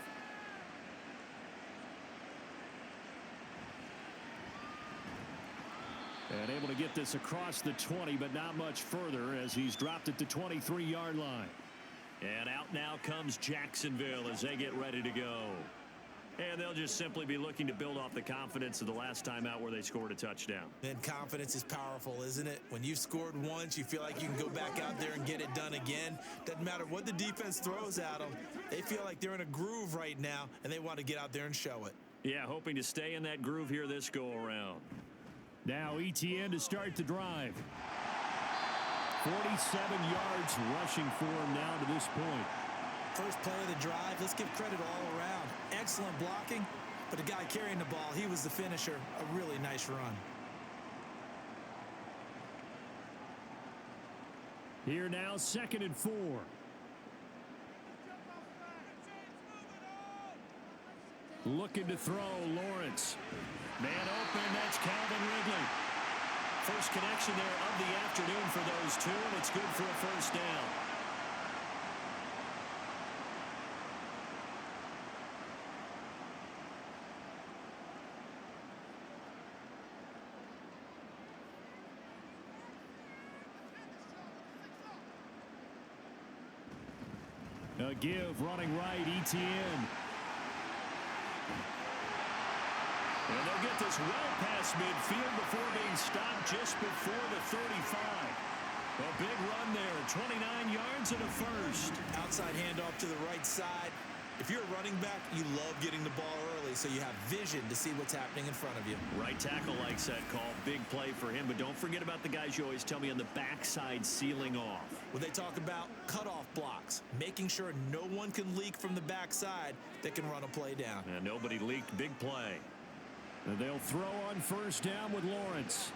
And able to get this across the 20, but not much further as he's dropped it to 23-yard line. And out now comes Jacksonville as they get ready to go. And they'll just simply be looking to build off the confidence of the last time out where they scored a touchdown. And confidence is powerful, isn't it? When you've scored once, you feel like you can go back out there and get it done again. Doesn't matter what the defense throws at them. They feel like they're in a groove right now, and they want to get out there and show it. Yeah, hoping to stay in that groove here this go-around. Now Etienne to start the drive. 47 yards rushing for him now to this point. First play of the drive, let's give credit all around. Excellent blocking, but the guy carrying the ball, he was the finisher. A really nice run. Here now, 2nd and 4. Looking to throw, Lawrence. Man open, that's Calvin Ridley. First connection there of the afternoon for those two, and it's good for a first down. A give, running right, Etienne. And they'll get this well past midfield before being stopped just before the 35. A big run there, 29 yards and a first. Outside handoff to the right side. If you're a running back, you love getting the ball early so you have vision to see what's happening in front of you. Right tackle likes that call. Big play for him, but don't forget about the guys you always tell me on the backside sealing off. Well, they talk about cutoff blocks, making sure no one can leak from the backside that can run a play down. And nobody leaked. Big play. And they'll throw on first down with Lawrence.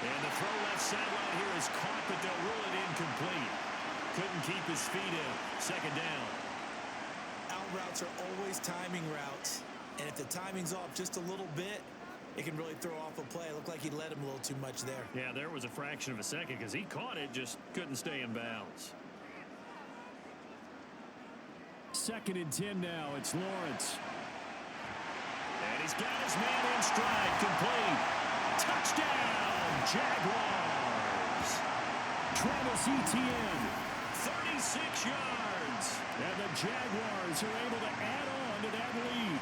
And the throw left sideline here is caught, but they'll rule it incomplete. Couldn't keep his feet in. Second down. Out routes are always timing routes, and if the timing's off just a little bit, it can really throw off a play. It looked like he led him a little too much there. Yeah, there was a fraction of a second because he caught it, just couldn't stay in bounds. 2nd and 10 now. It's Lawrence. And he's got his man in stride, complete. Touchdown, Jaguars. Travis Etienne. 36 yards. And the Jaguars are able to add on to that lead.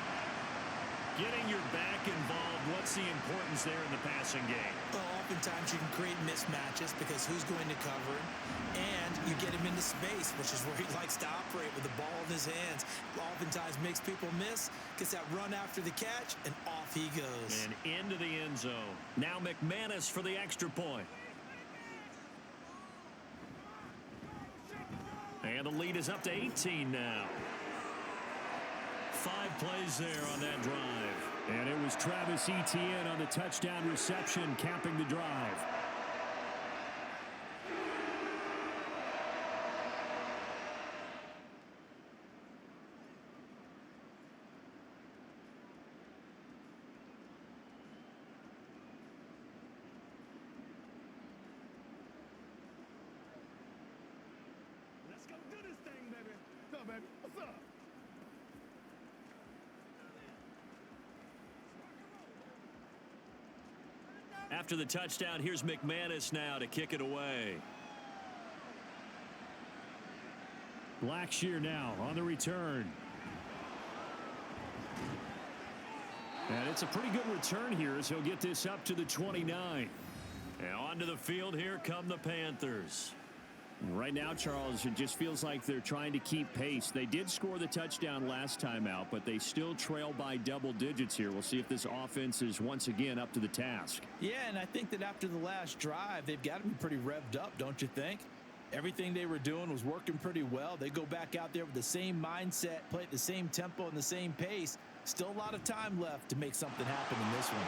Getting your back involved, what's the importance there in the passing game? Well, oftentimes you can create mismatches because who's going to cover him, and you get him into space, which is where he likes to operate with the ball in his hands. Oftentimes makes people miss, gets that run after the catch, and off he goes. And into the end zone. Now McManus for the extra point. And the lead is up to 18 now. 5 plays there on that drive. And it was Travis Etienne on the touchdown reception, capping the drive. Let's go do this thing, baby. What's up, baby? What's up? After the touchdown, here's McManus now to kick it away. Blackshear now on the return. And it's a pretty good return here as he'll get this up to the 29. And onto the field here come the Panthers. Right now, Charles, it just feels like they're trying to keep pace. They did score the touchdown last time out, but they still trail by double digits here. We'll see if this offense is once again up to the task. Yeah, and I think that after the last drive, they've got to be pretty revved up, don't you think? Everything they were doing was working pretty well. They go back out there with the same mindset, play at the same tempo and the same pace. Still a lot of time left to make something happen in this one.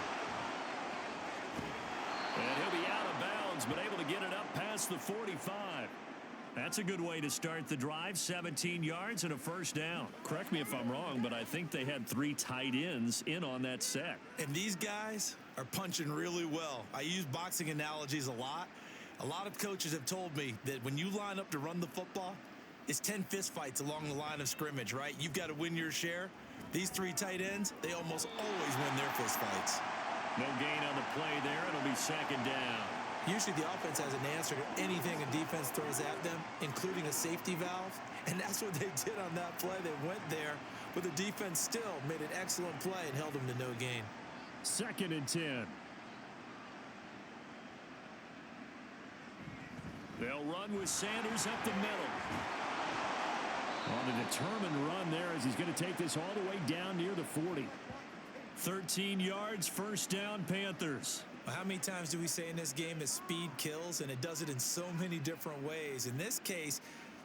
And he'll be out of bounds, but able to get it up past the 45. That's a good way to start the drive. 17 yards and a first down. Correct me if I'm wrong, but I think they had 3 tight ends in on that set. And these guys are punching really well. I use boxing analogies a lot. A lot of coaches have told me that when you line up to run the football, it's 10 fistfights along the line of scrimmage, right? You've got to win your share. These 3 tight ends, they almost always win their fistfights. No gain on the play there. It'll be second down. Usually the offense has an answer to anything a defense throws at them, including a safety valve. And that's what they did on that play. They went there, but the defense still made an excellent play and held them to no gain. 2nd and 10. They'll run with Sanders up the middle. On a determined run there as he's going to take this all the way down near the 40. 13 yards, first down, Panthers. How many times do we say in this game that speed kills, and it does it in so many different ways? In this case,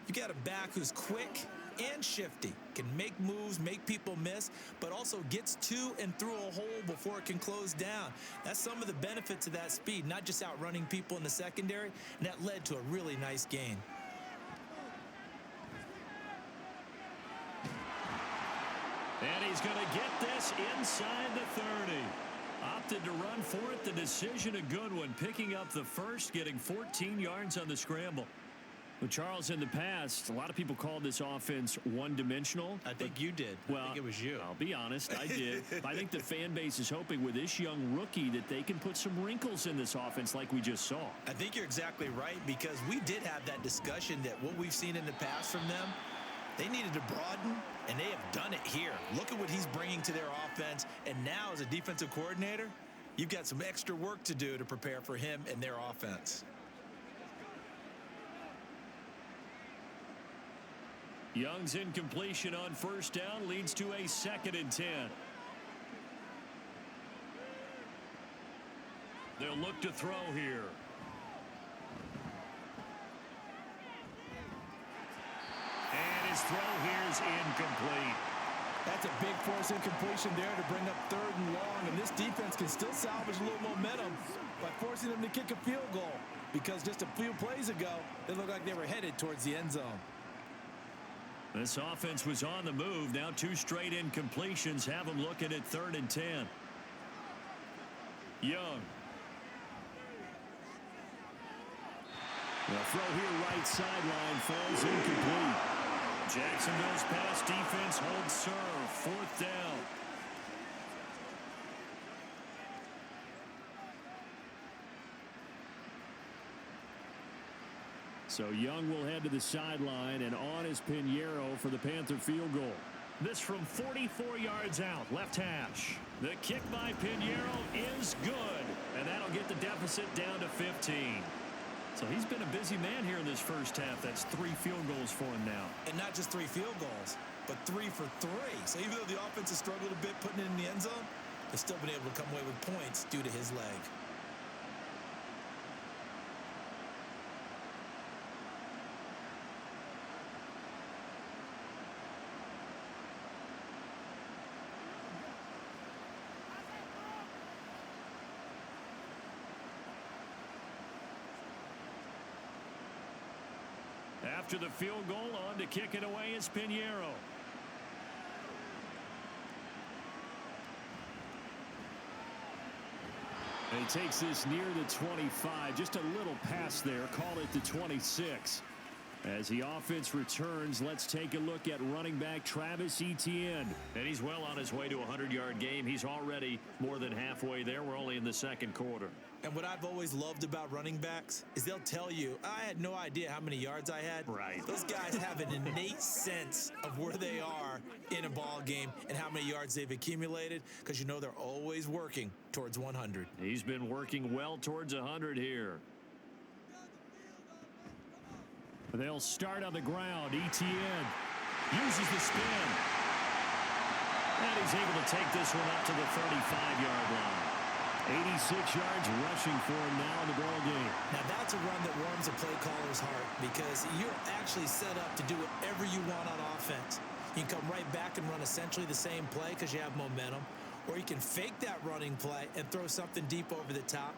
you got a back who's quick and shifty, can make moves, make people miss, but also gets to and through a hole before it can close down. That's some of the benefits of that speed, not just outrunning people in the secondary, and that led to a really nice gain. And he's going to get this inside the 30. Opted to run for it. The decision a good one. Picking up the first, getting 14 yards on the scramble. Well, Charles, in the past, a lot of people called this offense one-dimensional. I think you did. Well, I think it was you. I'll be honest, I did. I think the fan base is hoping with this young rookie that they can put some wrinkles in this offense like we just saw. I think you're exactly right, because we did have that discussion that what we've seen in the past from them, they needed to broaden, and they have done it here. Look at what he's bringing to their offense, and now as a defensive coordinator, you've got some extra work to do to prepare for him and their offense. Young's incompletion on first down leads to a 2nd and 10. They'll look to throw here. And his throw here is incomplete. That's a big force incompletion there to bring up 3rd and long, and this defense can still salvage a little momentum by forcing them to kick a field goal, because just a few plays ago, they looked like they were headed towards the end zone. This offense was on the move. Now 2 straight incompletions have them looking at 3rd and 10. Young. The throw here right sideline falls incomplete. Jacksonville's pass defense holds serve. 4th down. So Young will head to the sideline, and on is Pinheiro for the Panther field goal. This from 44 yards out, left hash. The kick by Pinheiro is good, and that'll get the deficit down to 15. So he's been a busy man here in this first half. That's 3 field goals for him now. And not just 3 field goals, but 3 for 3. So even though the offense has struggled a bit putting it in the end zone, they've still been able to come away with points due to his leg. After the field goal, on to kick it away is Pinheiro. And he takes this near the 25. Just a little pass there. Call it the 26. As the offense returns, let's take a look at running back Travis Etienne. And he's well on his way to a 100-yard game. He's already more than halfway there. We're only in the 2nd quarter. And what I've always loved about running backs is they'll tell you, I had no idea how many yards I had. Right. Those guys have an innate sense of where they are in a ball game and how many yards they've accumulated, because you know they're always working towards 100. He's been working well towards 100 here. They'll start on the ground. Etienne uses the spin. And he's able to take this one up to the 35-yard line. 86 yards rushing for him now in the ball game. Now that's a run that warms a play caller's heart because you're actually set up to do whatever you want on offense. You can come right back and run essentially the same play because you have momentum, or you can fake that running play and throw something deep over the top,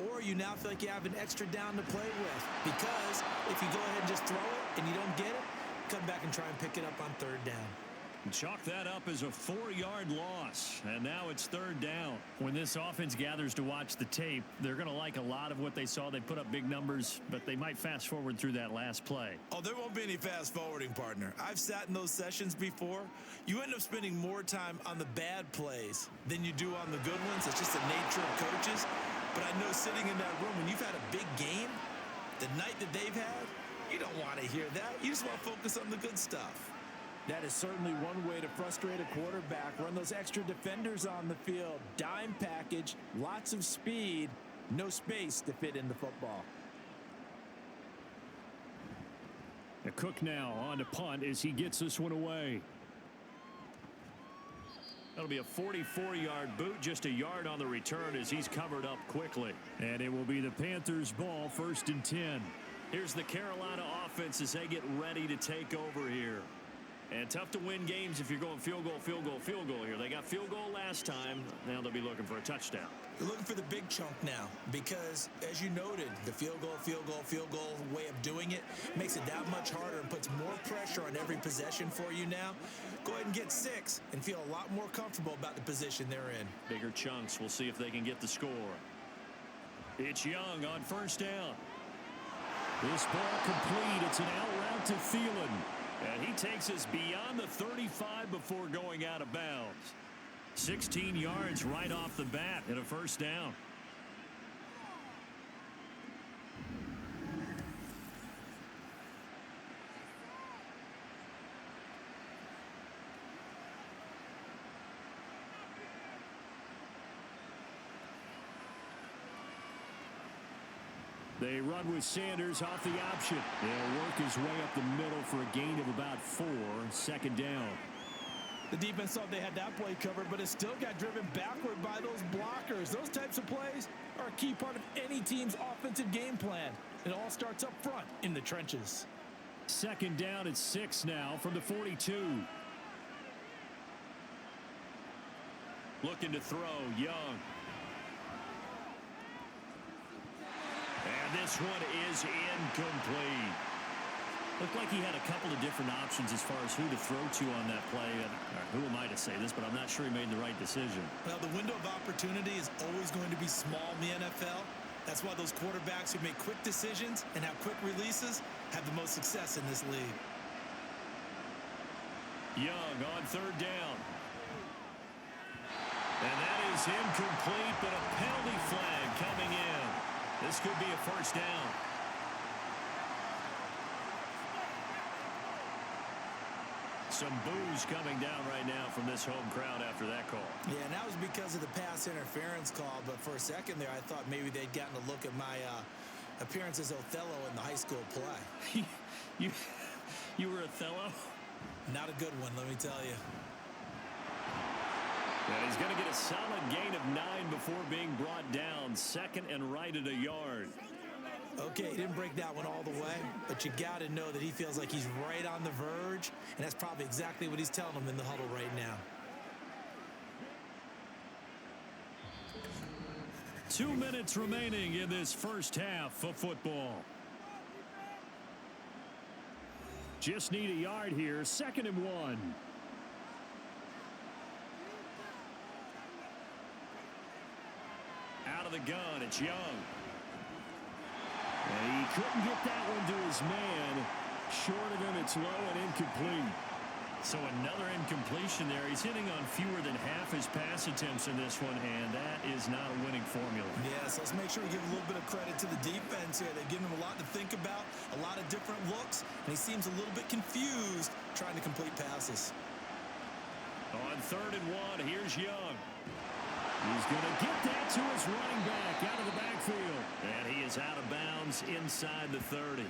or you now feel like you have an extra down to play with because if you go ahead and just throw it and you don't get it, come back and try and pick it up on third down. Chalk that up as a 4-yard loss, and now it's third down. When this offense gathers to watch the tape, they're going to like a lot of what they saw. They put up big numbers, but they might fast forward through that last play. Oh, there won't be any fast forwarding, partner. I've sat in those sessions before. You end up spending more time on the bad plays than you do on the good ones. It's just the nature of coaches. But I know sitting in that room, when you've had a big game, the night that they've had, you don't want to hear that. You just want to focus on the good stuff. That is certainly one way to frustrate a quarterback. Run those extra defenders on the field. Dime package, lots of speed, no space to fit in the football. The Cook now on to punt as he gets this one away. That'll be a 44-yard boot, just a yard on the return as he's covered up quickly. And it will be the Panthers' ball, 1st and 10. Here's the Carolina offense as they get ready to take over here. And tough to win games if you're going field goal, field goal, field goal here. They got field goal last time. Now they'll be looking for a touchdown. You're looking for the big chunk now because, as you noted, the field goal, field goal, field goal way of doing it makes it that much harder and puts more pressure on every possession for you now. Go ahead and get 6 and feel a lot more comfortable about the position they're in. Bigger chunks. We'll see if they can get the score. It's Young on 1st down. This ball complete. It's an out route to Thielen. And he takes us beyond the 35 before going out of bounds. 16 yards right off the bat and a 1st down. They run with Sanders off the option. They'll work his way up the middle for a gain of about 4. 2nd down. The defense thought they had that play covered, but it still got driven backward by those blockers. Those types of plays are a key part of any team's offensive game plan. It all starts up front in the trenches. 2nd down at 6 now from the 42. Looking to throw, Young. And this one is incomplete. Looked like he had a couple of different options as far as who to throw to on that play. Who am I to say this, but I'm not sure he made the right decision. Well, the window of opportunity is always going to be small in the NFL. That's why those quarterbacks who make quick decisions and have quick releases have the most success in this league. Young on 3rd down. And that is incomplete, but a penalty flag coming in. This could be a 1st down. Some boos coming down right now from this home crowd after that call. Yeah, and that was because of the pass interference call. But for a second there, I thought maybe they'd gotten a look at my appearance as Othello in the high school play. You were Othello? Not a good one, let me tell you. And he's going to get a solid gain of 9 before being brought down. 2nd and right at a yard. Okay, he didn't break that one all the way, but you got to know that he feels like he's right on the verge, and that's probably exactly what he's telling them in the huddle right now. 2 minutes remaining in this first half of football. Just need a yard here. 2nd and 1. Out of the gun, it's Young. And he couldn't get that one to his man. Short of him, it's low and incomplete. So another incompletion there. He's hitting on fewer than half his pass attempts in this one, and that is not a winning formula. Yes, let's make sure we give a little bit of credit to the defense here. They've given him a lot to think about, a lot of different looks, and he seems a little bit confused trying to complete passes. On 3rd and 1, here's Young. He's going to get that to his running back out of the backfield. And he is out of bounds inside the 30.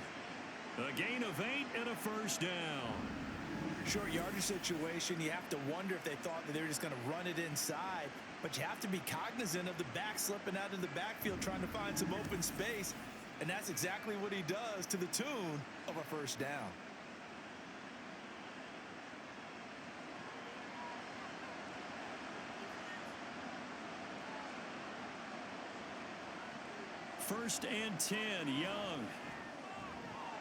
A gain of 8 and a first down. Short yardage situation, you have to wonder if they thought that they were just going to run it inside. But you have to be cognizant of the back slipping out of the backfield trying to find some open space. And that's exactly what he does to the tune of a first down. First and 10, Young.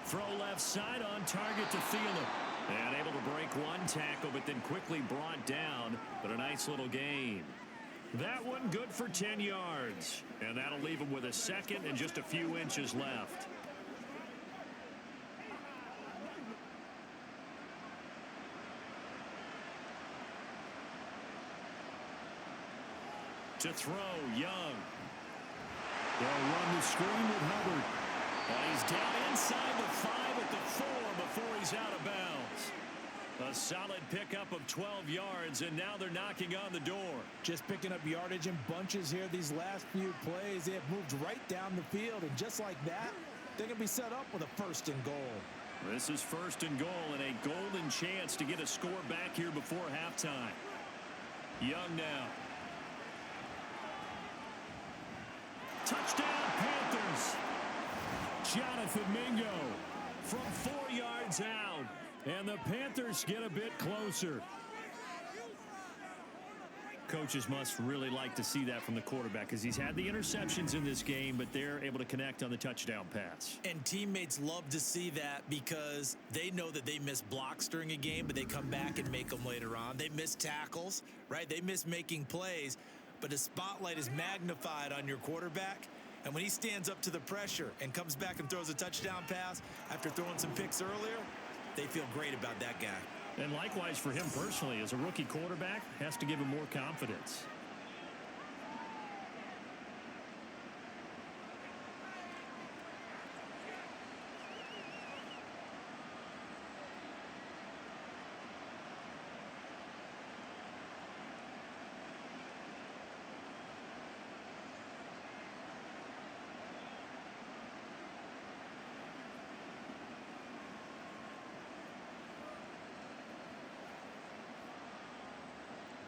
Throw left side on target to Thielen. And able to break one tackle, but then quickly brought down. But a nice little gain. That one good for 10 yards. And that'll leave him with a second and just a few inches left. To throw, Young. They'll run the screen with Hubbard. And he's down inside the 5 at the 4 before he's out of bounds. A solid pickup of 12 yards, and now they're knocking on the door. Just picking up yardage in bunches here these last few plays. They have moved right down the field, and just like that, they're going to be set up with a first and goal. This is first and goal and a golden chance to get a score back here before halftime. Young now. Touchdown, Panthers. Jonathan Mingo from 4 yards out. And the Panthers get a bit closer. Coaches must really like to see that from the quarterback because he's had the interceptions in this game, but they're able to connect on the touchdown pass. And teammates love to see that because they know that they miss blocks during a game, but they come back and make them later on. They miss tackles, right? They miss making plays, but the spotlight is magnified on your quarterback. And when he stands up to the pressure and comes back and throws a touchdown pass after throwing some picks earlier, they feel great about that guy. And likewise for him personally, as a rookie quarterback, has to give him more confidence.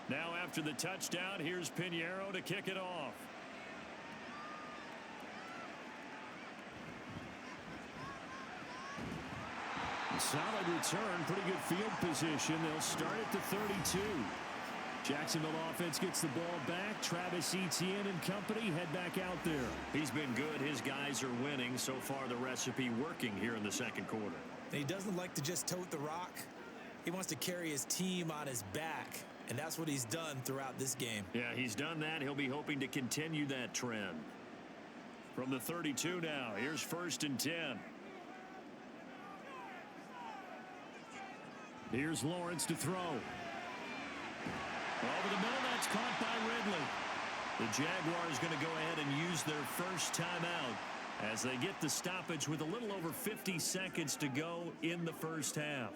Now after the touchdown, here's Pinheiro to kick it off. Solid return, pretty good field position. They'll start at the 32. Jacksonville offense gets the ball back. Travis Etienne and company head back out there. He's been good. His guys are winning. So far, the recipe working here in the second quarter. And he doesn't like to just tote the rock. He wants to carry his team on his back. And that's what he's done throughout this game. Yeah, he's done that. He'll be hoping to continue that trend. From the 32 now, here's first and 10. Here's Lawrence to throw. Over the middle, that's caught by Ridley. The Jaguars going to go ahead and use their first timeout as they get the stoppage with a little over 50 seconds to go in the first half.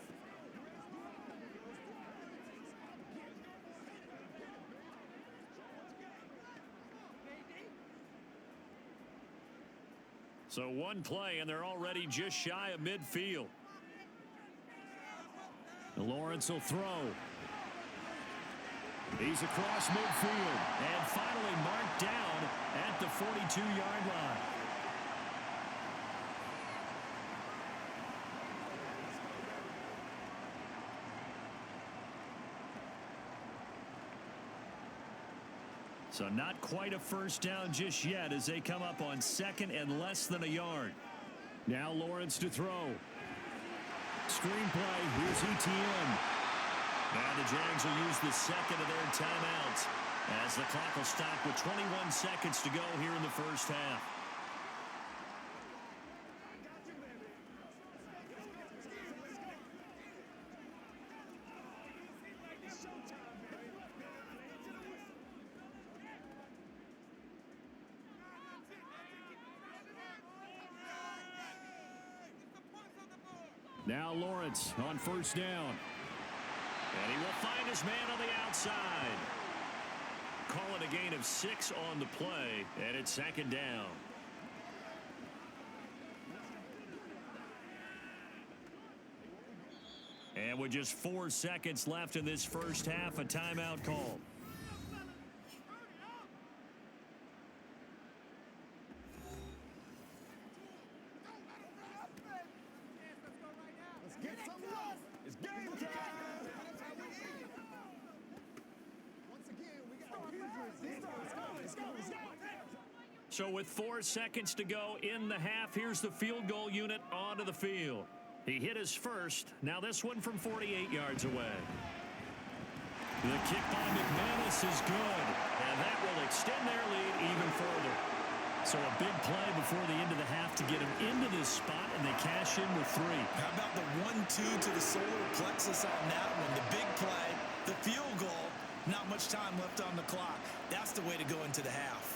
So one play, and they're already just shy of midfield. Lawrence will throw. He's across midfield and finally marked down at the 42-yard line. So not quite a first down just yet as they come up on second and less than a yard. Now Lawrence to throw. Screenplay, here's Etienne. Now the Jags will use the second of their timeouts as the clock will stop with 21 seconds to go here in the first half. Now Lawrence on first down. And he will find his man on the outside. Call it a gain of 6 on the play, and it's second down. And with just 4 seconds left in this first half, a timeout call. It's game time. So with 4 seconds to go in the half, here's the field goal unit onto the field. He hit his first. Now this one from 48 yards away. The kick by McManus is good, and that will extend their lead even further. So a big play before the end of the half to get him into this spot, and they cash in with 3. How about the 1-2 to the solar plexus on that one? The big play, the field goal, not much time left on the clock. That's the way to go into the half.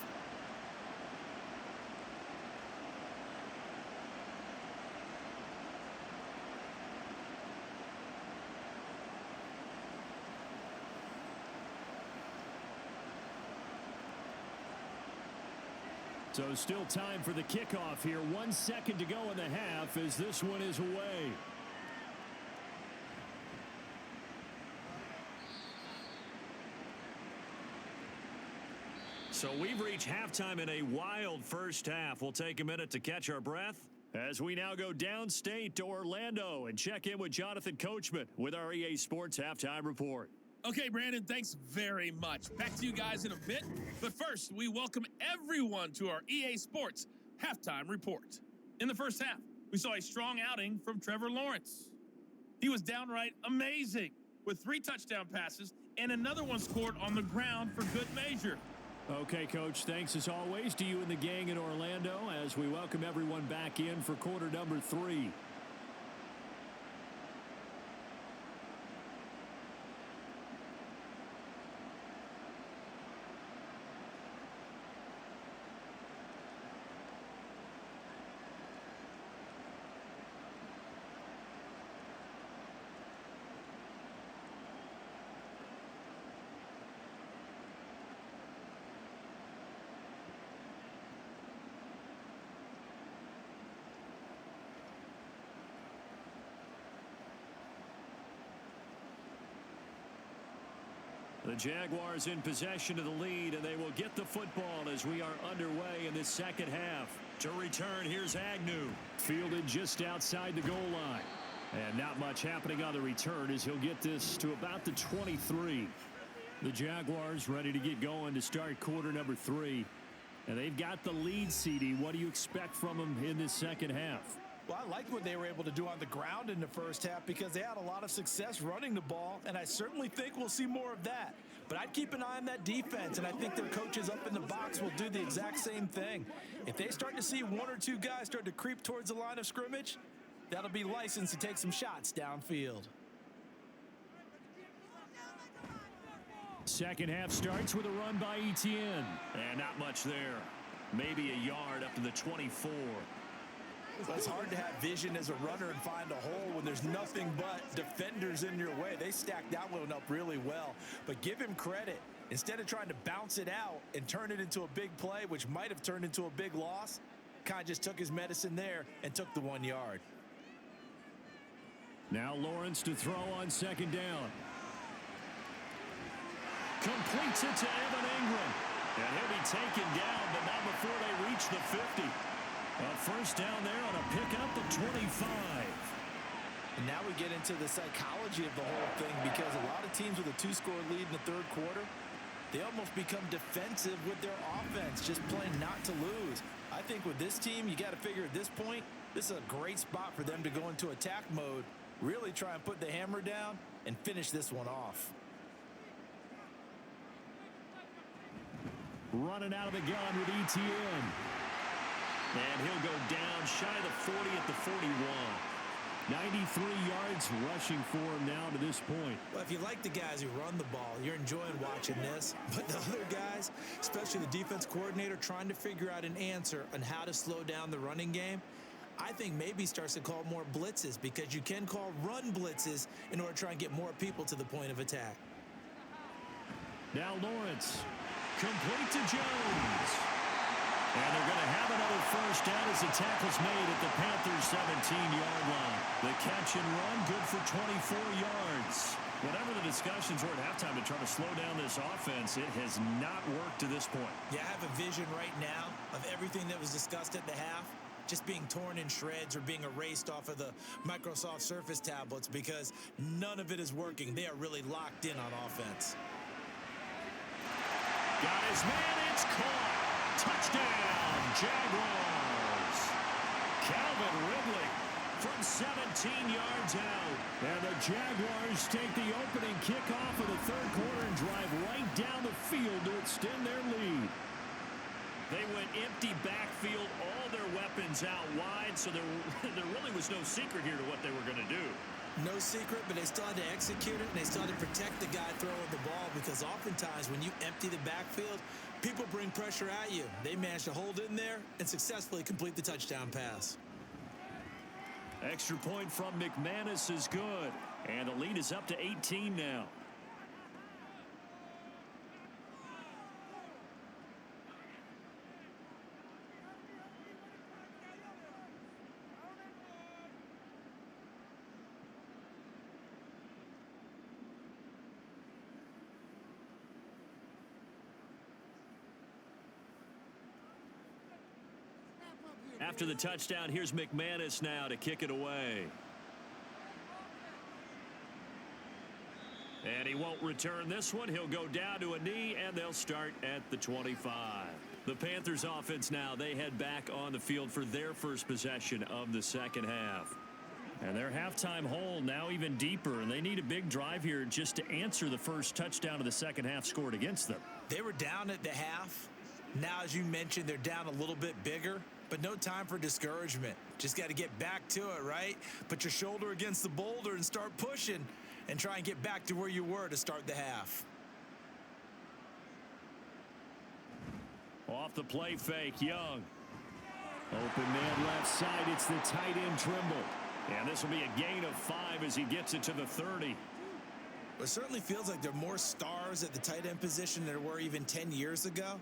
So still time for the kickoff here. 1 second to go in the half as this one is away. So we've reached halftime in a wild first half. We'll take a minute to catch our breath as we now go downstate to Orlando and check in with Jonathan Coachman with our EA Sports Halftime Report. Okay, Brandon, thanks very much. Back to you guys in a bit. But first, we welcome everyone to our EA Sports Halftime Report. In the first half, we saw a strong outing from Trevor Lawrence. He was downright amazing with 3 touchdown passes and another one scored on the ground for good measure. Okay, Coach, thanks as always to you and the gang in Orlando as we welcome everyone back in for quarter number 3. The Jaguars in possession of the lead, and they will get the football as we are underway in this second half. To return, here's Agnew. Fielded just outside the goal line. And not much happening on the return as he'll get this to about the 23. The Jaguars ready to get going to start quarter number 3. And they've got the lead, CD. What do you expect from them in this second half? Well, I liked what they were able to do on the ground in the first half because they had a lot of success running the ball, and I certainly think we'll see more of that. But I'd keep an eye on that defense, and I think their coaches up in the box will do the exact same thing. If they start to see 1 or 2 guys start to creep towards the line of scrimmage, that'll be license to take some shots downfield. Second half starts with a run by Etienne. And not much there. Maybe a yard up to the 24. So it's hard to have vision as a runner and find a hole when there's nothing but defenders in your way. They stacked that one up really well. But give him credit. Instead of trying to bounce it out and turn it into a big play, which might have turned into a big loss, kind of just took his medicine there and took the 1 yard. Now Lawrence to throw on second down. Completes it to Evan Ingram. And he'll be taken down, but not before they reach the 50. A first down there on a pickup of 25. And now we get into the psychology of the whole thing because a lot of teams with a 2-score lead in the third quarter, they almost become defensive with their offense, just playing not to lose. I think with this team, you got to figure at this point, this is a great spot for them to go into attack mode, really try and put the hammer down and finish this one off. Running out of the gun with Etienne. And he'll go down shy of the 40 at the 41. 93 yards rushing for him now to this point. Well, if you like the guys who run the ball, you're enjoying watching this. But the other guys, especially the defense coordinator, trying to figure out an answer on how to slow down the running game, I think maybe starts to call more blitzes because you can call run blitzes in order to try and get more people to the point of attack. Now Lawrence, complete to Jones. And they're going to have another first down as the tackle's made at the Panthers' 17-yard line. The catch and run, good for 24 yards. Whatever the discussions were at halftime to try to slow down this offense, it has not worked to this point. Yeah, I have a vision right now of everything that was discussed at the half just being torn in shreds or being erased off of the Microsoft Surface tablets because none of it is working. They are really locked in on offense. Got his man, it's caught. Touchdown, Jaguars. Calvin Ridley from 17 yards out. And the Jaguars take the opening kickoff of the third quarter and drive right down the field to extend their lead. They went empty backfield, all their weapons out wide, so there really was no secret here to what they were going to do. No secret, but they still had to execute it, and they still had to protect the guy throwing the ball because oftentimes when you empty the backfield, people bring pressure at you. They managed to hold in there and successfully complete the touchdown pass. Extra point from McManus is good, and the lead is up to 18 now. After the touchdown, here's McManus now to kick it away. And he won't return this one. He'll go down to a knee, and they'll start at the 25. The Panthers offense now, they head back on the field for their first possession of the second half. And their halftime hole now even deeper, and they need a big drive here just to answer the first touchdown of the second half scored against them. They were down at the half. Now, as you mentioned, they're down a little bit bigger. But no time for discouragement. Just got to get back to it, right? Put your shoulder against the boulder and start pushing and try and get back to where you were to start the half. Off the play fake, Young. Open man left side, it's the tight end Trimble. And this will be a gain of 5 as he gets it to the 30. It certainly feels like there are more stars at the tight end position than there were even 10 years ago.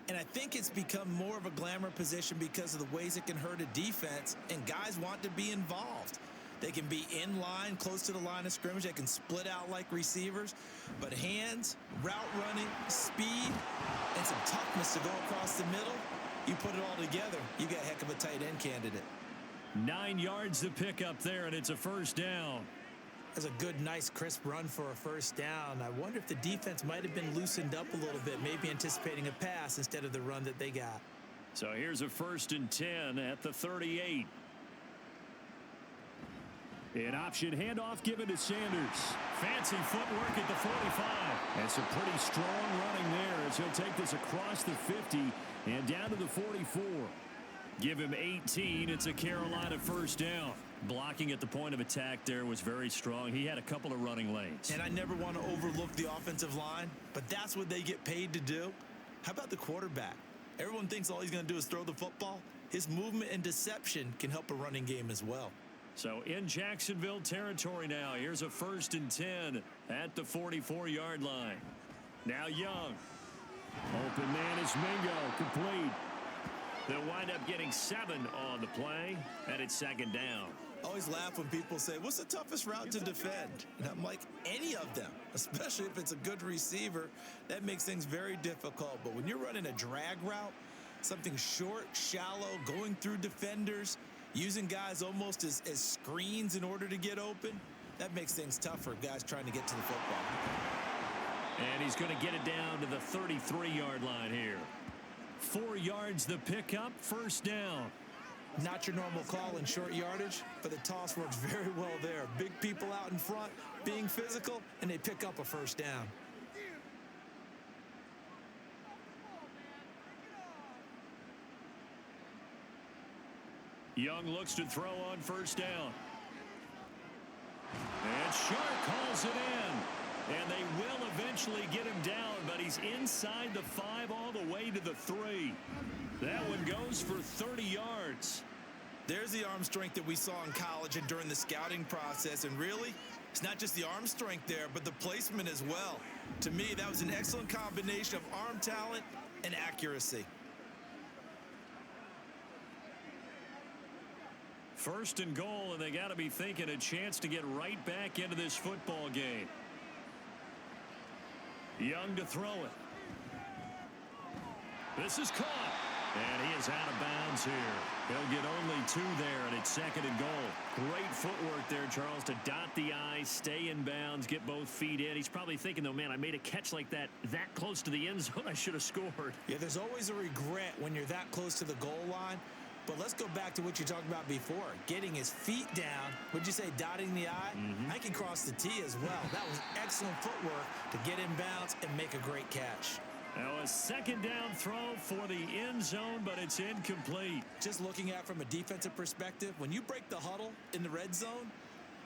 And I think it's become more of a glamour position because of the ways it can hurt a defense, and guys want to be involved. They can be in line, close to the line of scrimmage. They can split out like receivers. But hands, route running, speed, and some toughness to go across the middle, you put it all together, you got a heck of a tight end candidate. 9 yards to pick up there, and it's a first down. That's a good, nice, crisp run for a first down. I wonder if the defense might have been loosened up a little bit, maybe anticipating a pass instead of the run that they got. So here's a 1st and 10 at the 38. An option handoff given to Sanders. Fancy footwork at the 45. And some pretty strong running there as he'll take this across the 50 and down to the 44. Give him 18. It's a Carolina first down. Blocking at the point of attack there was very strong. He had a couple of running lanes. And I never want to overlook the offensive line, but that's what they get paid to do. How about the quarterback? Everyone thinks all he's going to do is throw the football. His movement and deception can help a running game as well. So in Jacksonville territory now, here's a 1st and 10 at the 44-yard line. Now Young. Open man is Mingo, complete. They'll wind up getting 7 on the play, and it's 2nd down. I always laugh when people say, what's the toughest route to defend? And I'm like, any of them, especially if it's a good receiver. That makes things very difficult. But when you're running a drag route, something short, shallow, going through defenders, using guys almost as screens in order to get open, that makes things tough for guys trying to get to the football. And he's going to get it down to the 33-yard line here. 4 yards the pickup, first down. Not your normal call in short yardage, but the toss works very well there. Big people out in front, being physical, and they pick up a first down. Young looks to throw on first down. And Sharp calls it in. And they will eventually get him down, but he's inside the 5 all the way to the 3. That one goes for 30 yards. There's the arm strength that we saw in college and during the scouting process. And really, it's not just the arm strength there, but the placement as well. To me, that was an excellent combination of arm talent and accuracy. First and goal, and they got to be thinking a chance to get right back into this football game. Young to throw it. This is caught. And he is out of bounds here. He'll get only 2 there, and it's second and goal. Great footwork there, Charles, to dot the I, stay in bounds, get both feet in. He's probably thinking, though, man, I made a catch like that close to the end zone. I should have scored. Yeah, there's always a regret when you're that close to the goal line. But let's go back to what you talked about before. Getting his feet down. Would you say dotting the I? I can cross the T as well. That was excellent footwork to get in bounds and make a great catch. Now a second down throw for the end zone, but it's incomplete. Just looking at it from a defensive perspective, when you break the huddle in the red zone,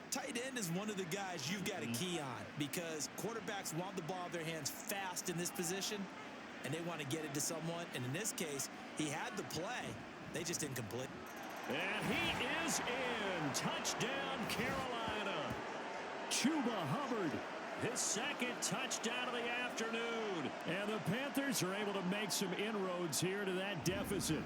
tight end is one of the guys you've got to key on because quarterbacks want the ball in their hands fast in this position, and they want to get it to someone. And in this case, he had the play. They just didn't complete. And he is in. Touchdown, Carolina. Chuba Hubbard, his second touchdown of the afternoon. And the Panthers are able to make some inroads here to that deficit.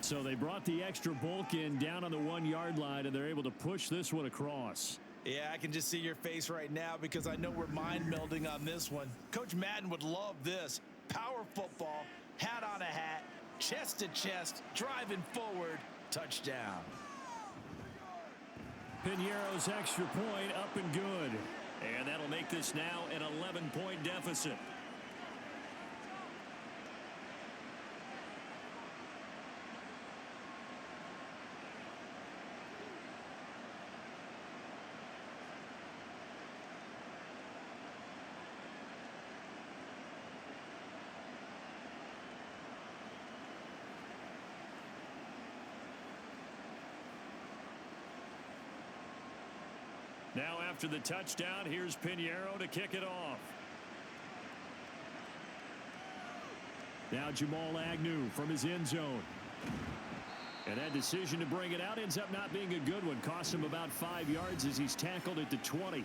So they brought the extra bulk in down on the 1-yard line, and they're able to push this one across. Yeah, I can just see your face right now because I know we're mind melding on this one. Coach Madden would love this. Power football, hat on a hat, chest to chest, driving forward, touchdown. Piñeiro's extra point up and good. And that'll make this now an 11-point deficit. Now after the touchdown, here's Piñeiro to kick it off. Now Jamal Agnew from his end zone. And that decision to bring it out ends up not being a good one. Costs him about 5 yards as he's tackled at the 20.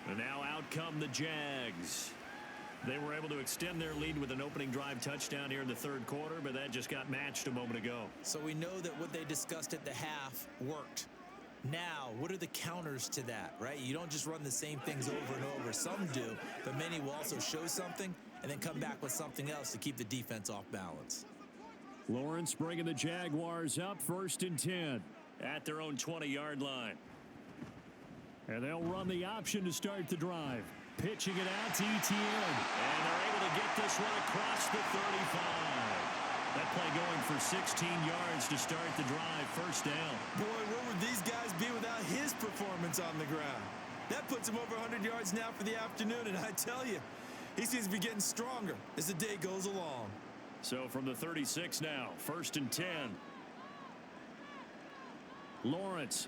And now out come the Jags. They were able to extend their lead with an opening drive touchdown here in the third quarter, but that just got matched a moment ago. So we know that what they discussed at the half worked. Now, what are the counters to that, right? You don't just run the same things over and over. Some do, but many will also show something and then come back with something else to keep the defense off balance. Lawrence bringing the Jaguars up, 1st and 10 at their own 20-yard line. And they'll run the option to start the drive. Pitching it out to Etienne. And they're able to get this one across the 35. That play going for 16 yards to start the drive, 1st down. Boy, where would these guys be without his performance on the ground? That puts him over 100 yards now for the afternoon, and I tell you, he seems to be getting stronger as the day goes along. So from the 36 now, 1st and 10. Lawrence.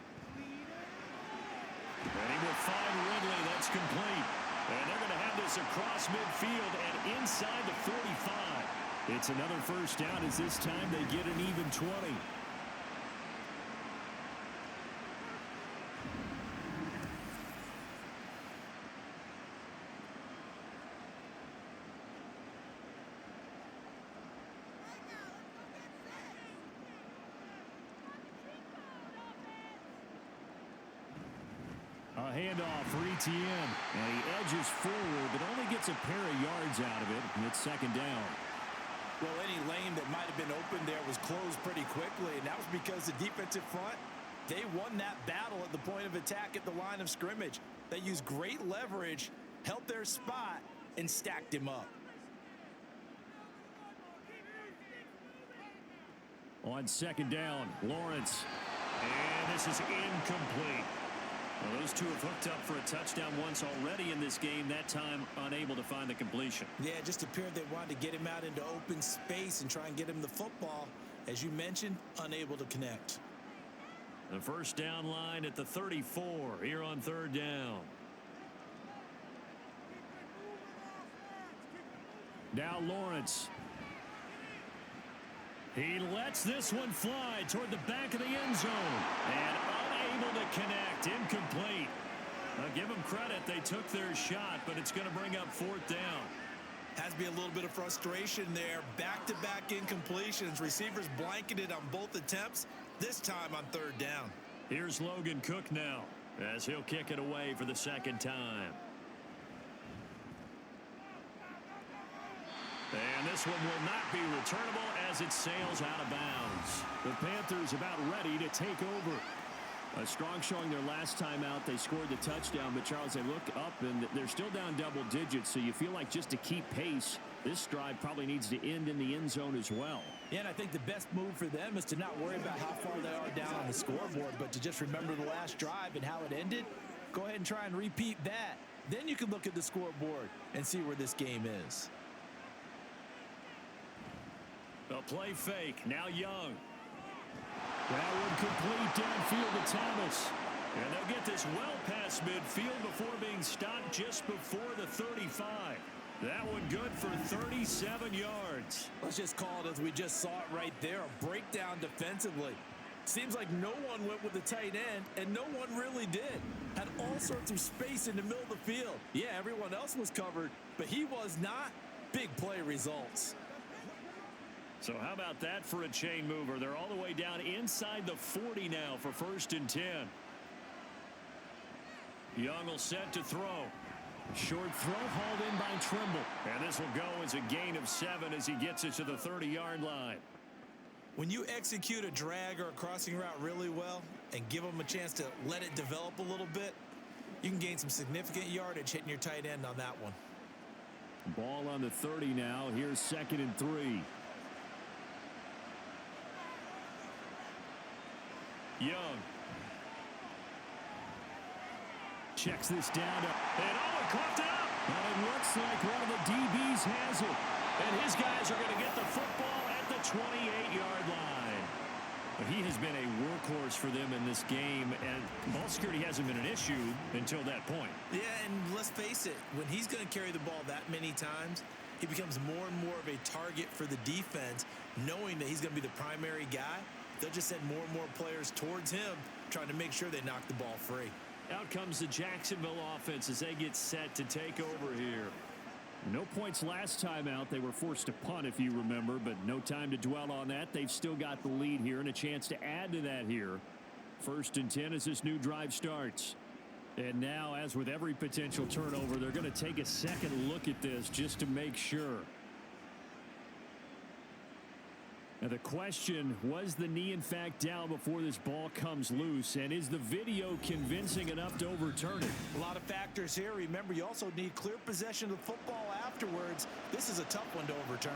And he will find Ridley. That's complete. And they're going to have this across midfield and inside the 45. It's another 1st down as this time they get an even 20. A handoff for Etienne. And he edges forward, but only gets a pair of yards out of it. And it's 2nd down. Well, any lane that might have been open there was closed pretty quickly, and that was because the defensive front, they won that battle at the point of attack at the line of scrimmage. They used great leverage, held their spot, and stacked him up. On 2nd down, Lawrence. And this is incomplete. Well, those two have hooked up for a touchdown once already in this game, that time unable to find the completion. Yeah, it just appeared they wanted to get him out into open space and try and get him the football. As you mentioned, unable to connect. The 1st down line at the 34 here on 3rd down. Now Lawrence. He lets this one fly toward the back of the end zone. And unable to connect. Incomplete. I'll give them credit. They took their shot, but it's going to bring up 4th down. Has to be a little bit of frustration there. Back-to-back incompletions. Receivers blanketed on both attempts. this time on third down. Here's Logan Cook now as he'll kick it away for the second time. And this one will not be returnable as it sails out of bounds. The Panthers about ready to take over. A strong showing their last time out. They scored the touchdown, but Charles, they look up and they're still down double digits, so you feel like just to keep pace, this drive probably needs to end in the end zone as well. Yeah, and I think the best move for them is to not worry about how far they are down on the scoreboard, but to just remember the last drive and how it ended. Go ahead and try and repeat that. Then you can look at the scoreboard and see where this game is. A play fake. Now Young. That one complete downfield to Thomas. And they'll get this well past midfield before being stopped just before the 35. That one good for 37 yards. Let's just call it as we just saw it right there, a breakdown defensively. Seems like no one went with the tight end, and no one really did. Had all sorts of space in the middle of the field. Yeah, everyone else was covered, but he was not. Big play results. So how about that for a chain mover? They're all the way down inside the 40 now for 1st and 10. Young will set to throw. Short throw hauled in by Trimble. And this will go as a gain of 7 as he gets it to the 30-yard line. When you execute a drag or a crossing route really well and give them a chance to let it develop a little bit, you can gain some significant yardage hitting your tight end on that one. Ball on the 30 now. Here's 2nd and 3. Young. Checks this down. And it coughed it up. And it looks like one of the DBs has it. And his guys are going to get the football at the 28-yard line. But he has been a workhorse for them in this game, and ball security hasn't been an issue until that point. Yeah, and let's face it, when he's going to carry the ball that many times, he becomes more and more of a target for the defense, knowing that he's going to be the primary guy. They'll just send more and more players towards him, trying to make sure they knock the ball free. Out comes the Jacksonville offense as they get set to take over here. No points last time out. They were forced to punt, if you remember, but no time to dwell on that. They've still got the lead here and a chance to add to that here. 1st and 10 as this new drive starts. And now, as with every potential turnover, they're going to take a second look at this just to make sure. Now the question, was the knee in fact down before this ball comes loose? And is the video convincing enough to overturn it? A lot of factors here. Remember, you also need clear possession of the football afterwards. This is a tough one to overturn.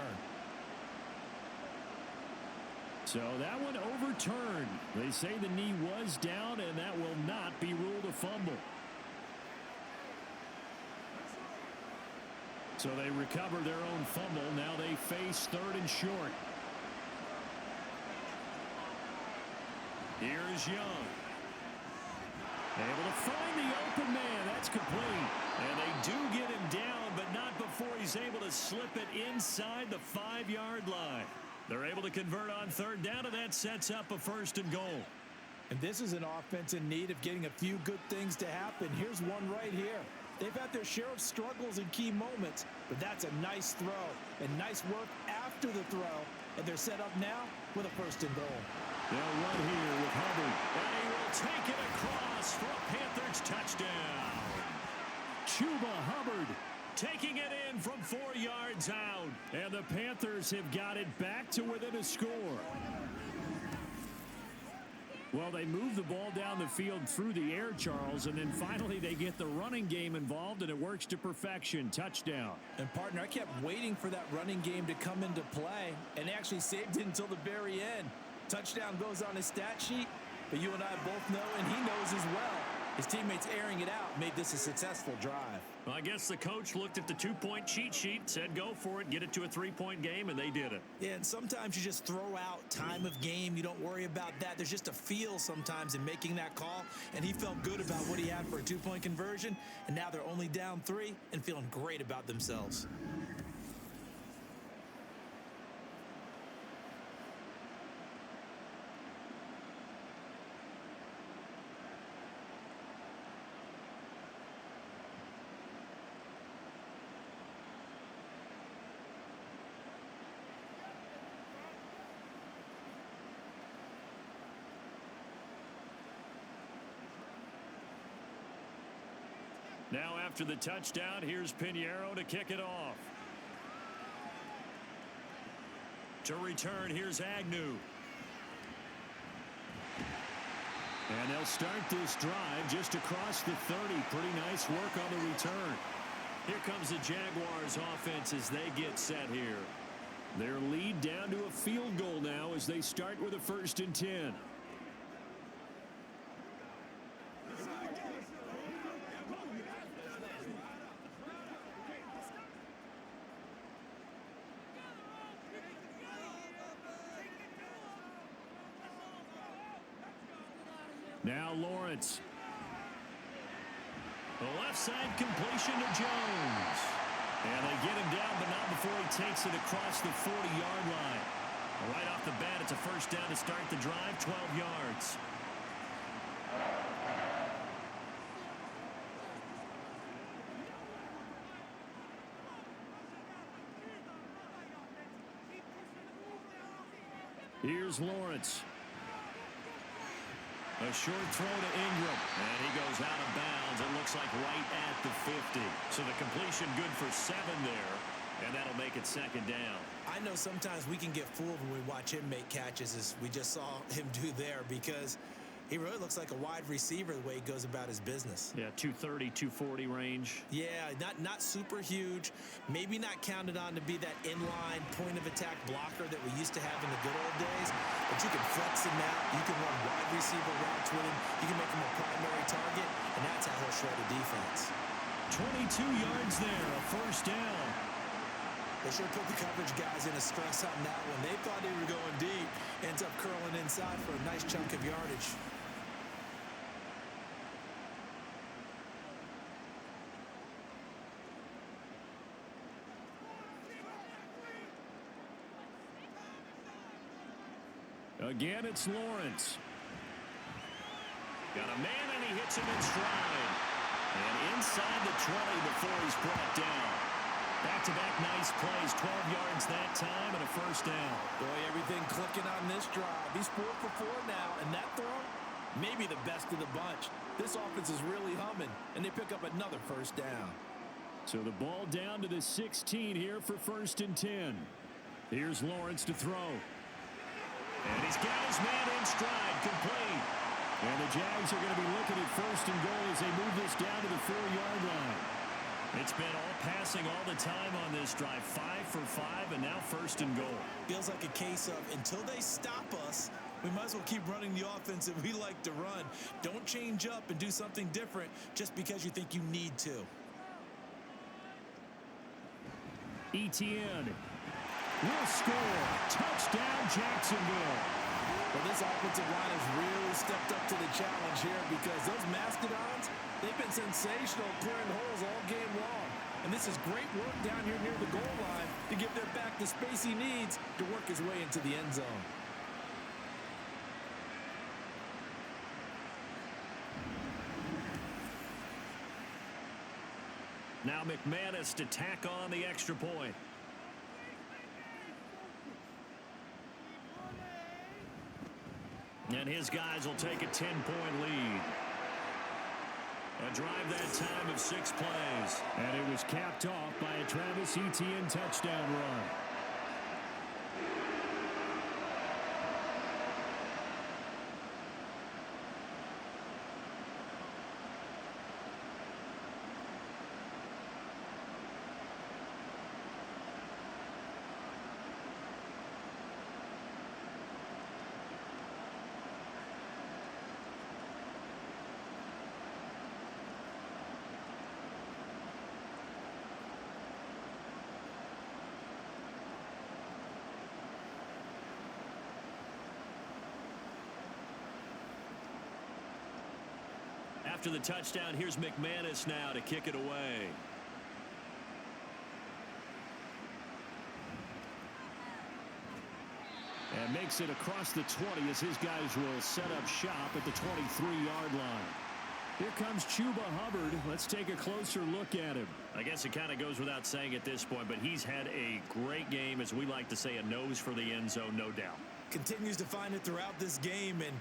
So that one overturned. They say the knee was down, and that will not be ruled a fumble. So they recover their own fumble. Now they face 3rd and short. Here's Young. Able to find the open man. That's complete. And they do get him down, but not before he's able to slip it inside the 5-yard line. They're able to convert on 3rd down, and that sets up a 1st and goal. And this is an offense in need of getting a few good things to happen. Here's one right here. They've had their share of struggles in key moments, but that's a nice throw and nice work after the throw. And they're set up now with a 1st and goal. They'll run here with Hubbard. And he will take it across for a Panthers touchdown. Chuba Hubbard taking it in from 4 yards out. And the Panthers have got it back to within a score. Well, they move the ball down the field through the air, Charles, and then finally they get the running game involved, and it works to perfection. Touchdown. And, partner, I kept waiting for that running game to come into play, and actually saved it until the very end. Touchdown goes on his stat sheet, but you and I both know, and he knows as well, his teammates airing it out made this a successful drive. Well, I guess the coach looked at the 2-point cheat sheet, said go for it, get it to a 3-point game, and they did it. Yeah, and sometimes you just throw out time of game. You don't worry about that. There's just a feel sometimes in making that call, and he felt good about what he had for a 2-point conversion, and now they're only down 3 and feeling great about themselves. after the touchdown, here's Pinheiro to kick it off. To return, here's Agnew. And they'll start this drive just across the 30. Pretty nice work on the return. Here comes the Jaguars offense as they get set here. Their lead down to a field goal now as they start with a 1st and 10. Now Lawrence. The left side completion to Jones. And they get him down, but not before he takes it across the 40-yard line. Right off the bat, it's a 1st down to start the drive, 12 yards. Here's Lawrence. A short throw to Ingram, and he goes out of bounds. It looks like right at the 50. So the completion good for 7 there, and that'll make it 2nd down. I know sometimes we can get fooled when we watch him make catches, as we just saw him do there, because he really looks like a wide receiver the way he goes about his business. Yeah, 230, 240 range. Yeah, not super huge. Maybe not counted on to be that inline point-of-attack blocker that we used to have in the good old days. But you can flex him out. You can run wide receiver routes with him. You can make him a primary target, and that's how he'll shred a defense. 22 yards there, a 1st down. They sure put the coverage guys in a stress on that one. They thought they were going deep. Ends up curling inside for a nice chunk of yardage. Again, it's Lawrence. Got a man, and he hits him in stride. And inside the 20 before he's brought down. Back-to-back nice plays, 12 yards that time, and a 1st down. Boy, everything clicking on this drive. He's 4 for 4 now, and that throw, maybe the best of the bunch. This offense is really humming, and they pick up another 1st down. So the ball down to the 16 here for 1st and 10. Here's Lawrence to throw. And he's got his man in stride, complete. And the Jags are going to be looking at 1st and goal as they move this down to the 4-yard line. It's been all passing all the time on this drive. 5 for 5, and now 1st and goal. Feels like a case of until they stop us, we might as well keep running the offense that we like to run. Don't change up and do something different just because you think you need to. Etienne will score. Touchdown, Jacksonville. Well, this offensive line has really stepped up to the challenge here because those Mastodons, they've been sensational clearing holes all game long. And this is great work down here near the goal line to give their back the space he needs to work his way into the end zone. Now McManus to tack on the extra point. And his guys will take a 10-point lead. A drive that time of 6 plays. And it was capped off by a Travis Etienne touchdown run. After the touchdown, here's McManus now to kick it away. And makes it across the 20 as his guys will set up shop at the 23-yard line. Here comes Chuba Hubbard. Let's take a closer look at him. I guess it kind of goes without saying at this point, but he's had a great game, as we like to say, a nose for the end zone, no doubt. Continues to find it throughout this game, and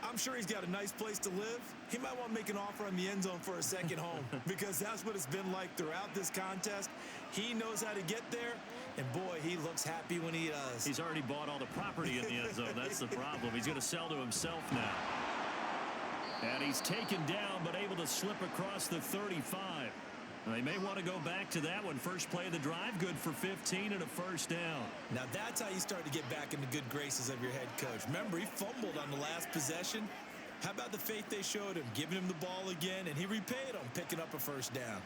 I'm sure he's got a nice place to live. He might want to make an offer on the end zone for a second home because that's what it's been like throughout this contest. He knows how to get there, and boy, he looks happy when he does. He's already bought all the property in the end zone. That's the problem. He's going to sell to himself now. And he's taken down, but able to slip across the 35. They may want to go back to that one. First play of the drive, good for 15 and a first down. Now that's how you start to get back in the good graces of your head coach. Remember, he fumbled on the last possession. How about the faith they showed him, giving him the ball again, and he repaid them, picking up a first down.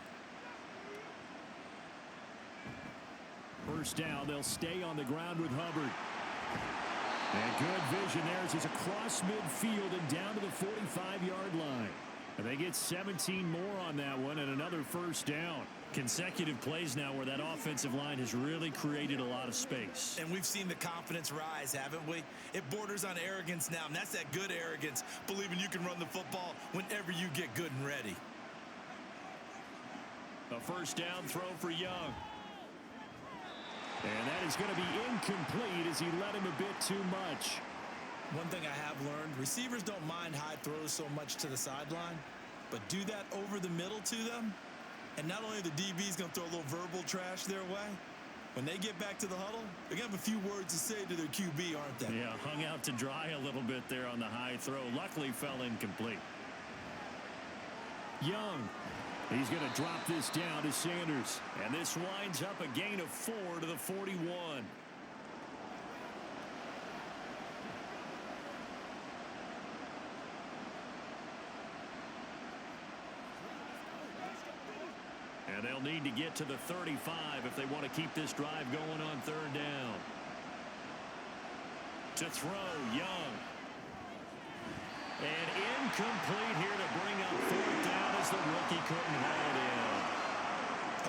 First down, they'll stay on the ground with Hubbard. And good vision there as he's across midfield and down to the 45-yard line. And they get 17 more on that one and another first down. Consecutive plays now where that offensive line has really created a lot of space. And we've seen the confidence rise, haven't we? It borders on arrogance now, and that's that good arrogance, believing you can run the football whenever you get good and ready. A first down throw for Young. And that is going to be incomplete as he led him a bit too much. One thing I have learned, receivers don't mind high throws so much to the sideline, but do that over the middle to them, and not only the DB's going to throw a little verbal trash their way, when they get back to the huddle, they're going to have a few words to say to their QB, aren't they? Yeah, hung out to dry a little bit there on the high throw. Luckily fell incomplete. Young. He's going to drop this down to Sanders. And this winds up a gain of 4 to the 41. And they'll need to get to the 35 if they want to keep this drive going on third down. To throw, Young. And incomplete here to bring up fourth down as the rookie couldn't haul it in.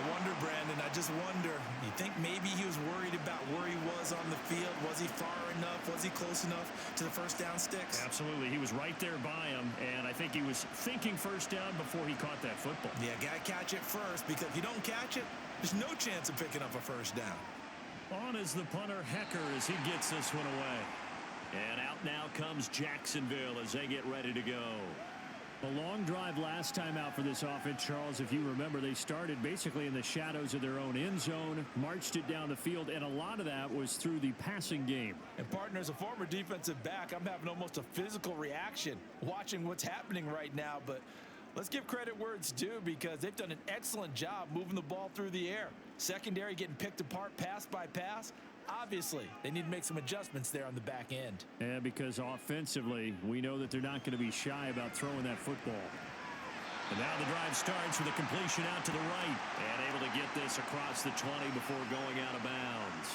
I wonder, Brandon, I just wonder, you think maybe he was worried about where he was on the field? Was he far enough? Was he close enough to the first down sticks? Absolutely. He was right there by him, and I think he was thinking first down before he caught that football. Yeah, got to catch it first, because if you don't catch it, there's no chance of picking up a first down. On is the punter, Hecker, as he gets this one away. And out now comes Jacksonville as they get ready to go. A long drive last time out for this offense, Charles. If you remember, they started basically in the shadows of their own end zone, marched it down the field, and a lot of that was through the passing game. And partner, as a former defensive back, I'm having almost a physical reaction watching what's happening right now. But let's give credit where it's due, because they've done an excellent job moving the ball through the air. Secondary getting picked apart pass by pass. Obviously, they need to make some adjustments there on the back end. Yeah, because offensively, we know that they're not going to be shy about throwing that football. And now the drive starts with a completion out to the right. And able to get this across the 20 before going out of bounds.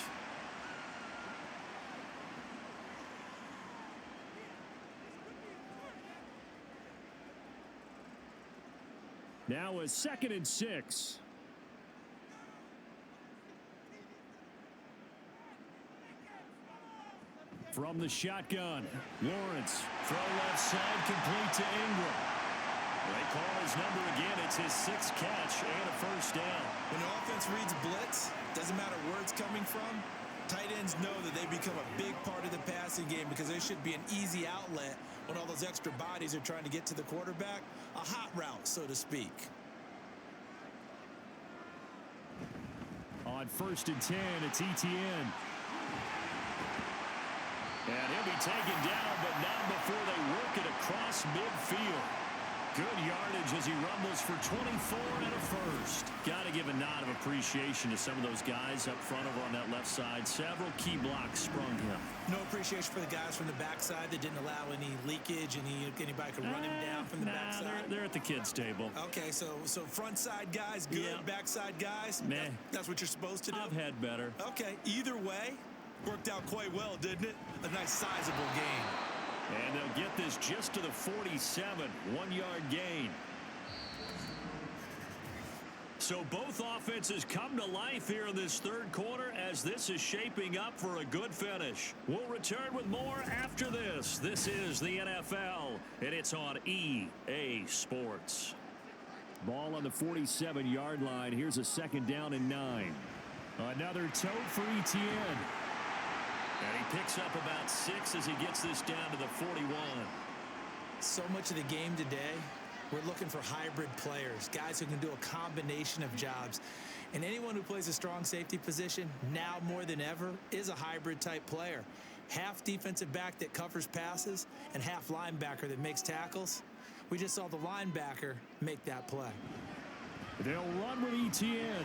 Now a 2nd and 6. From the shotgun, Lawrence. Throw left side, complete to Ingram. They call his number again. It's his 6th catch and a first down. When the offense reads blitz, doesn't matter where it's coming from, tight ends know that they become a big part of the passing game, because there should be an easy outlet when all those extra bodies are trying to get to the quarterback. A hot route, so to speak. On 1st and 10, it's ETN. And he'll be taken down, but not before they work it across midfield. Good yardage as he rumbles for 24 and a first. Got to give a nod of appreciation to some of those guys up front over on that left side. Several key blocks sprung him. No appreciation for the guys from the backside that didn't allow any leakage, anybody could run him down from the backside. They're at the kids' table. Okay, so front side guys good, Yeah. backside guys, Meh. That's what you're supposed to do? I've had better. Okay, either way, worked out quite well, didn't it? A nice sizable gain. And they'll get this just to the 47, 1-yard gain. So both offenses come to life here in this third quarter as this is shaping up for a good finish. We'll return with more after this. This is the NFL, and it's on EA Sports. Ball on the 47-yard line. Here's a 2nd down and 9. Another tote for ETN. And he picks up about 6 as he gets this down to the 41. So much of the game today, we're looking for hybrid players, guys who can do a combination of jobs. And anyone who plays a strong safety position, now more than ever, is a hybrid type player. Half defensive back that covers passes and half linebacker that makes tackles. We just saw the linebacker make that play. They'll run with ETN.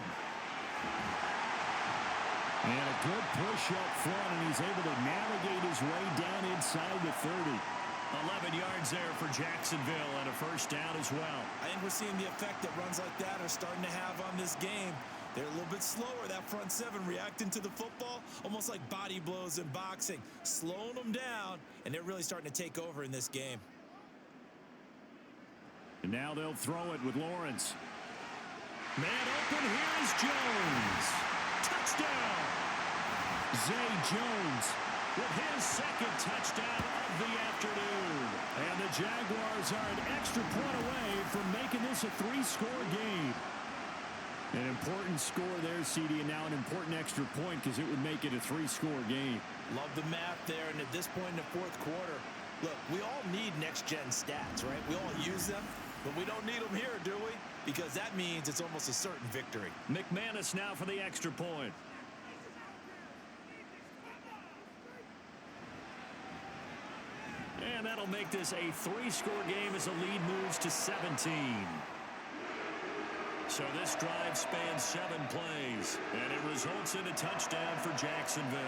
And a good push up front, and he's able to navigate his way down inside the 30. 11 yards there for Jacksonville and a first down as well. I think we're seeing the effect that runs like that are starting to have on this game. They're a little bit slower, that front seven, reacting to the football, almost like body blows in boxing, slowing them down, and they're really starting to take over in this game. And now they'll throw it with Lawrence. Man open, here's Jones. Touchdown! Zay Jones With his second touchdown of the afternoon. And the Jaguars are an extra point away from making this a 3-score game. An important score there, CD, and now an important extra point because it would make it a 3-score game. Love the math there, and at this point in the fourth quarter, look, we all need next-gen stats, right? We all use them, but we don't need them here, do we? Because that means it's almost a certain victory. McManus now for the extra point. And that'll make this a 3-score game as the lead moves to 17. So this drive spans 7 plays, and it results in a touchdown for Jacksonville.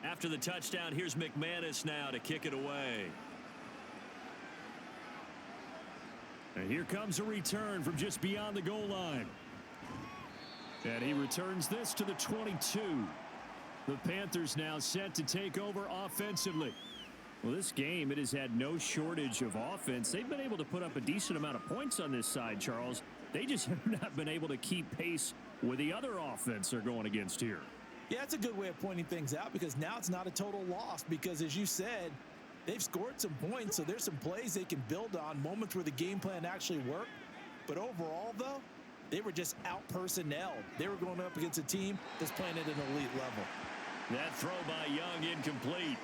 After the touchdown, here's McManus now to kick it away. And here comes a return from just beyond the goal line. And he returns this to the 22. The Panthers now set to take over offensively. Well, this game, it has had no shortage of offense. They've been able to put up a decent amount of points on this side, Charles. They just have not been able to keep pace with the other offense they're going against here. Yeah, that's a good way of pointing things out because now it's not a total loss because, as you said, they've scored some points, so there's some plays they can build on, moments where the game plan actually worked. But overall, though, they were just out-personnelled. They were going up against a team that's playing at an elite level. That throw by Young incomplete.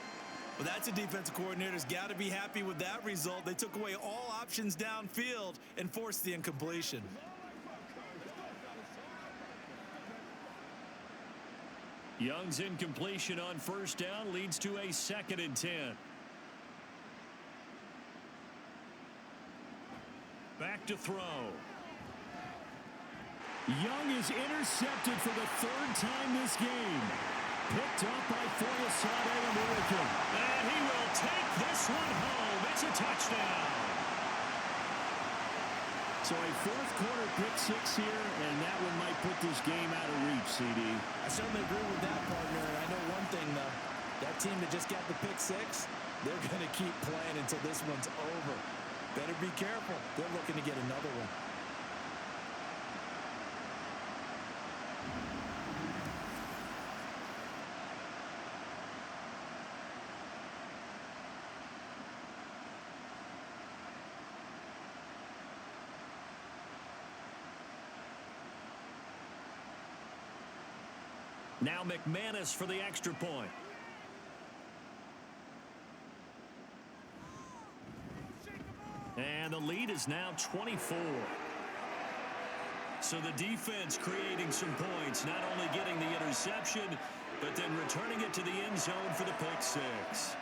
Well, that's a defensive coordinator's got to be happy with that result. They took away all options downfield and forced the incompletion. Young's incompletion on first down leads to a 2nd and 10. Back to throw. Young is intercepted for the 3rd time this game. Picked up by Foyesade American. And he will take this one home. It's a touchdown. So a 4th quarter pick 6 here, and that one might put this game out of reach, CD. I certainly agree with that, partner. And I know one thing, though. That team that just got the pick 6, they're going to keep playing until this one's over. Better be careful. They're looking to get another one. Now McManus for the extra point. And the lead is now 24. So the defense creating some points, not only getting the interception, but then returning it to the end zone for the pick 6.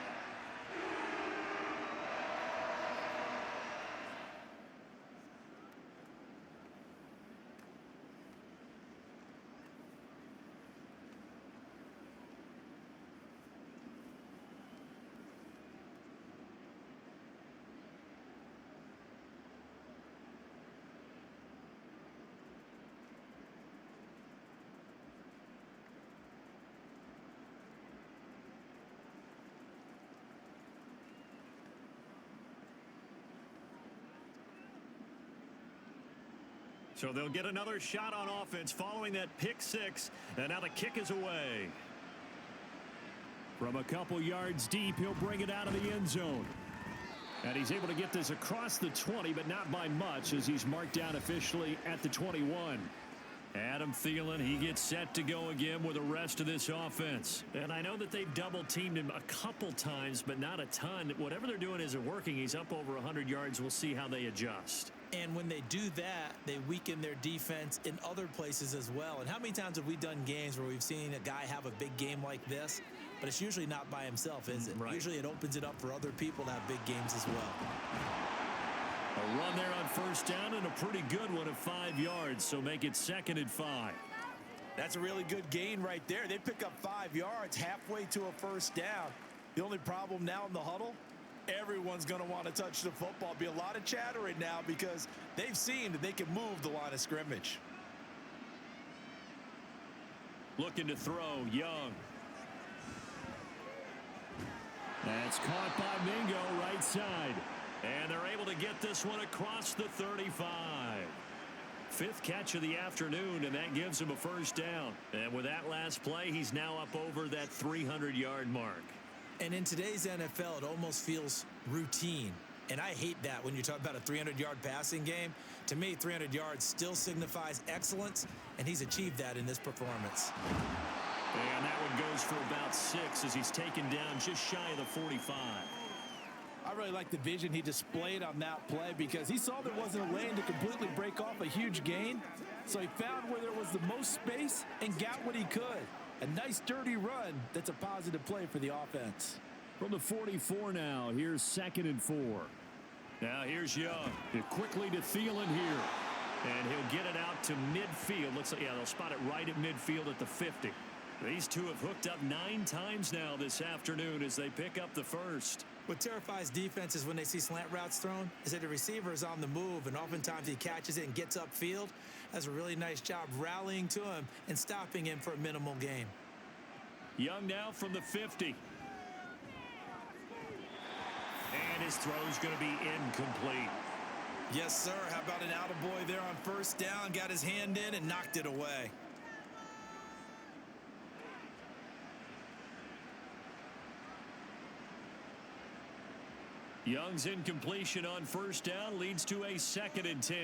So they'll get another shot on offense following that pick six, and now the kick is away. From a couple yards deep, he'll bring it out of the end zone. And he's able to get this across the 20, but not by much, as he's marked down officially at the 21. Adam Thielen, he gets set to go again with the rest of this offense. And I know that they've double-teamed him a couple times, but not a ton. Whatever they're doing isn't working. He's up over 100 yards. We'll see how they adjust. And when they do that, they weaken their defense in other places as well. And how many times have we done games where we've seen a guy have a big game like this, but it's usually not by himself, is it? Right. Usually it opens it up for other people to have big games as well. A run there on first down, and a pretty good one of 5 yards, so make it 2nd and 5. That's a really good gain right there. They pick up 5 yards halfway to a first down. The only problem now in the huddle, everyone's going to want to touch the football. Be a lot of chattering now because they've seen that they can move the line of scrimmage. Looking to throw, Young. That's caught by Mingo, right side. And they're able to get this one across the 35. 5th catch of the afternoon, and that gives him a first down. And with that last play, he's now up over that 300-yard mark. And in today's NFL, it almost feels routine. And I hate that when you talk about a 300-yard passing game. To me, 300 yards still signifies excellence, and he's achieved that in this performance. And that one goes for about 6 as he's taken down just shy of the 45. I really like the vision he displayed on that play because he saw there wasn't a lane to completely break off a huge gain. So he found where there was the most space and got what he could. A nice, dirty run that's a positive play for the offense. From the 44 now, here's 2nd and 4. Now here's Young. Quickly to Thielen here. And he'll get it out to midfield. Looks like, yeah, they'll spot it right at midfield at the 50. These two have hooked up 9 times now this afternoon as they pick up the first. What terrifies defenses when they see slant routes thrown is that the receiver is on the move, and oftentimes he catches it and gets upfield. Does a really nice job rallying to him and stopping him for a minimal gain. Young now from the 50. And his throw's going to be incomplete. Yes, sir. How about an attaboy there on first down? Got his hand in and knocked it away. Young's incompletion on first down leads to a 2nd and 10.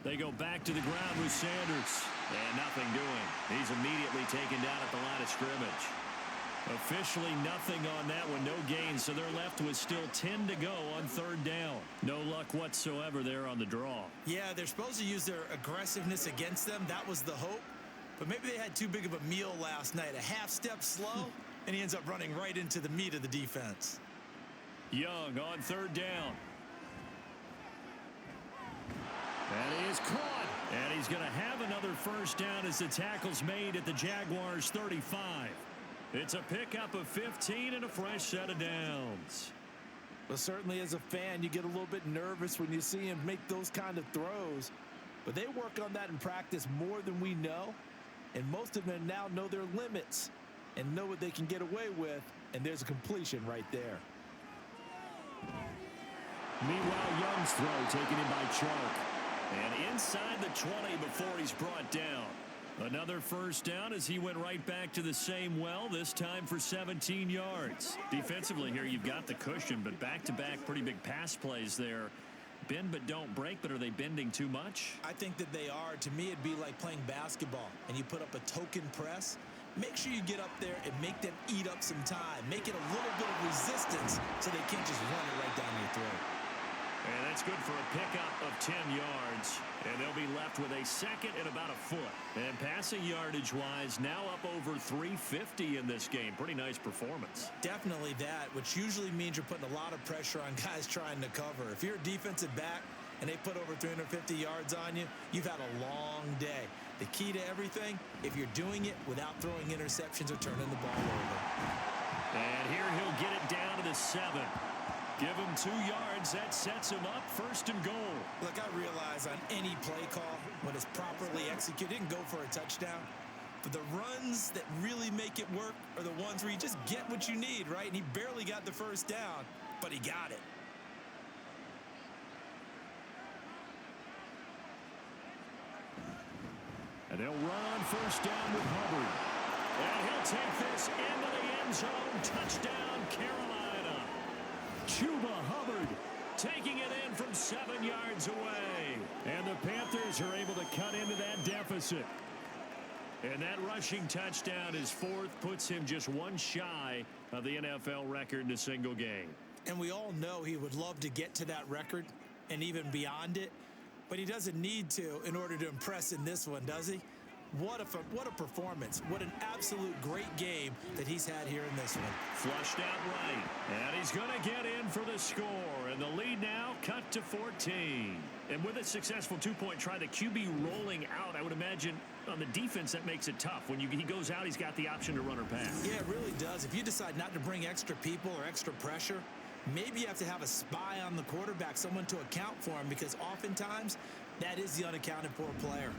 They go back to the ground with Sanders. And nothing doing. He's immediately taken down at the line of scrimmage. Officially nothing on that one. No gain, so they're left with still 10 to go on 3rd down. No luck whatsoever there on the draw. Yeah, they're supposed to use their aggressiveness against them. That was the hope. But maybe they had too big of a meal last night. A half step slow. And he ends up running right into the meat of the defense. Young on 3rd down. And he is caught. And he's going to have another first down as the tackle's made at the Jaguars 35. It's a pickup of 15 and a fresh set of downs. Well, certainly as a fan, you get a little bit nervous when you see him make those kind of throws. But they work on that in practice more than we know. And most of them now know their limits and know what they can get away with, and there's a completion right there. Meanwhile, Young's throw taken in by Chark. And inside the 20 before he's brought down. Another first down as he went right back to the same well, this time for 17 yards. Defensively here, you've got the cushion, but back-to-back pretty big pass plays there. Bend but don't break, but are they bending too much? I think that they are. To me, it'd be like playing basketball, and you put up a token press. Make sure you get up there and make them eat up some time. Make it a little bit of resistance so they can't just run it right down your throat. And that's good for a pickup of 10 yards. And they'll be left with a 2nd and about a foot. And passing yardage-wise, now up over 350 in this game. Pretty nice performance. Definitely that, which usually means you're putting a lot of pressure on guys trying to cover. If you're a defensive back and they put over 350 yards on you, you've had a long day. The key to everything, if you're doing it without throwing interceptions or turning the ball over. And here he'll get it down to the 7. Give him 2 yards. That sets him up 1st and goal. Look, I realize on any play call, when it's properly executed, didn't go for a touchdown. But the runs that really make it work are the ones where you just get what you need, right? And he barely got the first down, but he got it. And they'll run on first down with Hubbard. And he'll take this into the end zone. Touchdown, Carolina. Chuba Hubbard taking it in from 7 yards away. And the Panthers are able to cut into that deficit. And that rushing touchdown, his fourth, puts him just one shy of the NFL record in a single game. And we all know he would love to get to that record and even beyond it, but he doesn't need to in order to impress in this one, does he? What a performance. What an absolute great game that he's had here in this one. Flushed out right. And he's going to get in for the score. And the lead now cut to 14. And with a successful two-point try, the QB rolling out, I would imagine on the defense that makes it tough. When he goes out, he's got the option to run or pass. Yeah, it really does. If you decide not to bring extra people or extra pressure, maybe you have to have a spy on the quarterback, someone to account for him, because oftentimes that is the unaccounted for player.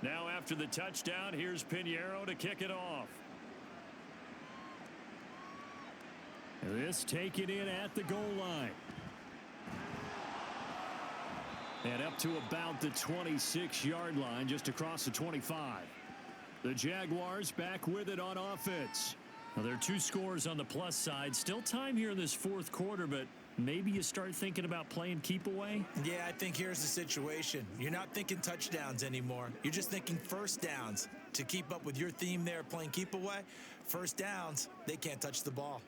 Now after the touchdown, here's Pinheiro to kick it off. This taken in at the goal line. And up to about the 26-yard line, just across the 25. The Jaguars back with it on offense. Now, there are 2 scores on the plus side. Still time here in this fourth quarter, but maybe you start thinking about playing keep away? Yeah, I think here's the situation. You're not thinking touchdowns anymore. You're just thinking first downs. To keep up with your theme there, playing keep away, first downs, they can't touch the ball.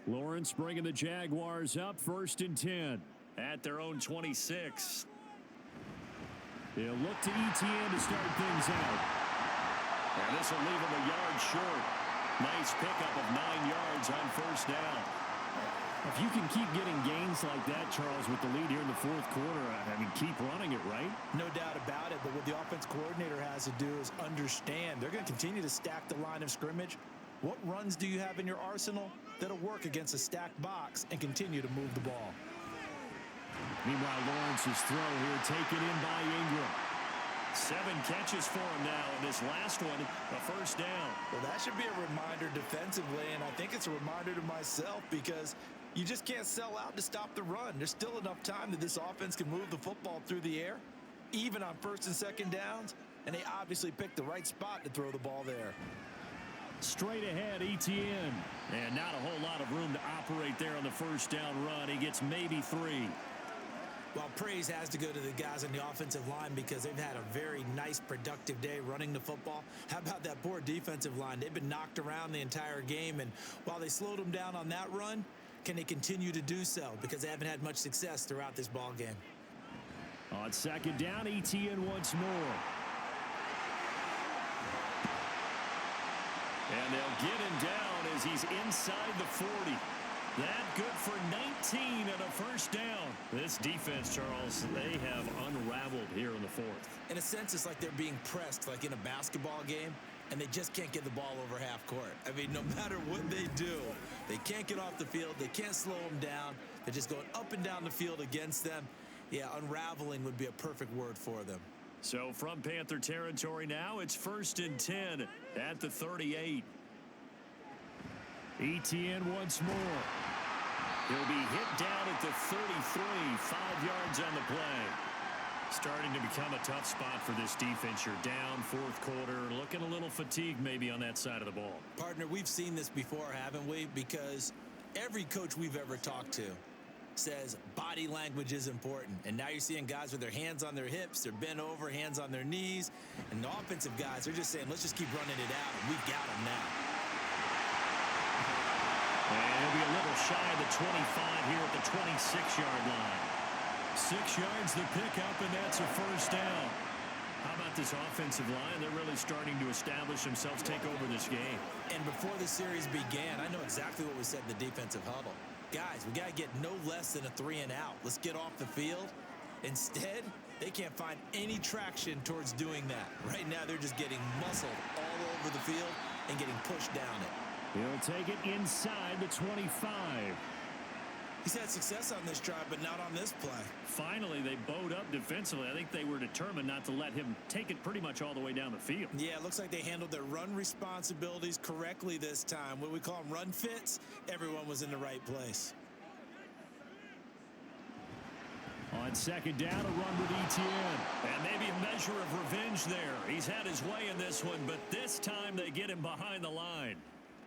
Lawrence bringing the Jaguars up, 1st and 10 at their own 26. They'll look to ETN to start things out. And this will leave him a yard short. Nice pickup of 9 yards on first down. If you can keep getting gains like that, Charles, with the lead here in the fourth quarter, I mean, keep running it, right? No doubt about it, but what the offense coordinator has to do is understand they're going to continue to stack the line of scrimmage. What runs do you have in your arsenal that'll work against a stacked box and continue to move the ball? Meanwhile, Lawrence's throw here taken in by Ingram. 7 catches for him now, and this last one, a first down. Well, that should be a reminder defensively, and I think it's a reminder to myself, because you just can't sell out to stop the run. There's still enough time that this offense can move the football through the air, even on 1st and 2nd downs, and they obviously picked the right spot to throw the ball there. Straight ahead, ETN. And not a whole lot of room to operate there on the first down run. He gets maybe 3. Well, praise has to go to the guys on the offensive line, because they've had a very nice, productive day running the football. How about that poor defensive line? They've been knocked around the entire game, and while they slowed them down on that run, can they continue to do so? Because they haven't had much success throughout this ball game. On 2nd down, ETN once more. And they'll get him down as he's inside the 40. That good for 19 and a first down. This defense, Charles, they have unraveled here in the fourth. In a sense, it's like they're being pressed like in a basketball game, and they just can't get the ball over half court. I mean, no matter what they do, they can't get off the field. They can't slow them down. They're just going up and down the field against them. Yeah, unraveling would be a perfect word for them. So from Panther territory now, it's 1st and 10 at the 38. ETN once more. He'll be hit down at the 33, 5 yards on the play. Starting to become a tough spot for this defense. You're down fourth quarter, looking a little fatigued maybe on that side of the ball. Partner, we've seen this before, haven't we? Because every coach we've ever talked to says body language is important. And now you're seeing guys with their hands on their hips, they're bent over, hands on their knees. And the offensive guys are just saying, let's just keep running it out, and we've got them now. And he'll be a little shy of the 25 here at the 26-yard line. 6 yards the pickup, and that's a first down. How about this offensive line? They're really starting to establish themselves, take over this game. And before the series began, I know exactly what we said in the defensive huddle. Guys, we got to get no less than a 3 and out. Let's get off the field Instead, they can't find any traction towards doing that. Right now, they're just getting muscled all over the field and getting pushed down it. He'll take it inside the 25. He's had success on this drive, but not on this play. Finally, they bowed up defensively. I think they were determined not to let him take it pretty much all the way down the field. Yeah, it looks like they handled their run responsibilities correctly this time. What we call them run fits, everyone was in the right place. On second down, a run with Etienne. And maybe a measure of revenge there. He's had his way in this one, but this time they get him behind the line.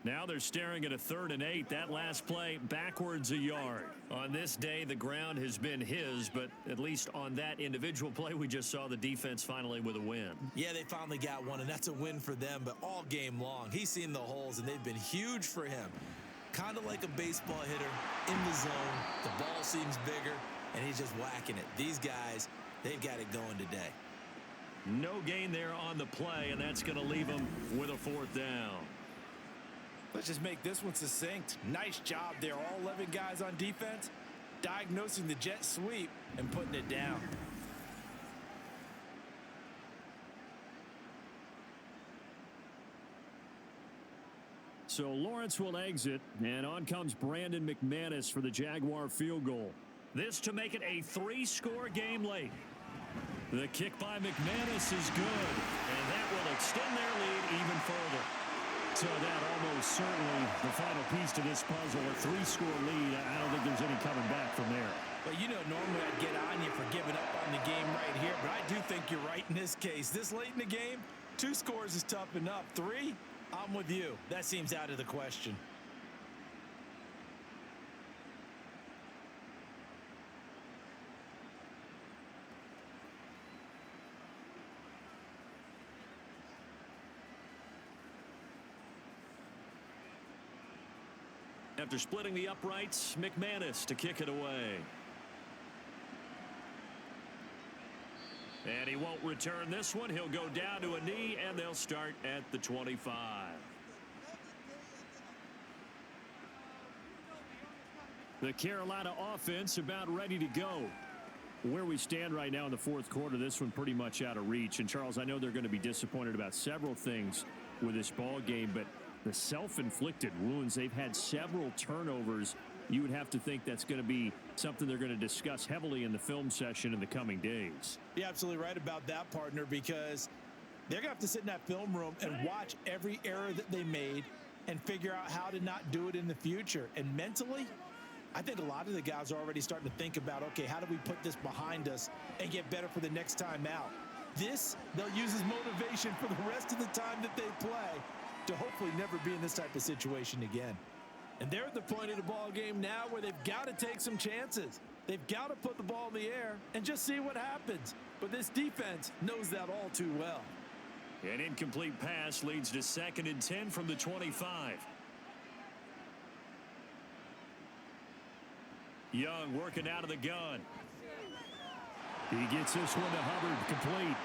Now they're staring at a 3rd and 8. That last play, backwards a yard. On this day, the ground has been his, but at least on that individual play, we just saw the defense finally with a win. Yeah, they finally got one, and that's a win for them, but all game long, he's seen the holes, and they've been huge for him. Kind of like a baseball hitter in the zone. The ball seems bigger, and he's just whacking it. These guys, they've got it going today. No gain there on the play, and that's going to leave them with a 4th down. Let's just make this one succinct. Nice job there, all 11 guys on defense, diagnosing the jet sweep and putting it down. So Lawrence will exit, and on comes Brandon McManus for the Jaguar field goal. This to make it a 3-score game late. The kick by McManus is good, and that will extend their lead even further. So that almost certainly the final piece to this puzzle, a 3-score lead. I don't think there's any coming back from there. Well, you know, normally I'd get on you for giving up on the game right here, but I do think you're right in this case. This late in the game, 2 scores is tough enough. 3, I'm with you. That seems out of the question. After splitting the uprights, McManus to kick it away. And he won't return this one. He'll go down to a knee, and they'll start at the 25. The Carolina offense about ready to go. Where we stand right now in the 4th quarter, this one pretty much out of reach. And, Charles, I know they're going to be disappointed about several things with this ball game, but the self-inflicted wounds, they've had several turnovers. You would have to think that's going to be something they're going to discuss heavily in the film session in the coming days. You're absolutely right about that, partner, because they're going to have to sit in that film room and watch every error that they made and figure out how to not do it in the future. And mentally, I think a lot of the guys are already starting to think about, okay, how do we put this behind us and get better for the next time out? This, they'll use as motivation for the rest of the time that they play to hopefully never be in this type of situation again. And they're at the point of the ball game now where they've got to take some chances. They've got to put the ball in the air and just see what happens. But this defense knows that all too well. An incomplete pass leads to 2nd and 10 from the 25. Young working out of the gun. He gets this one to Hubbard, complete.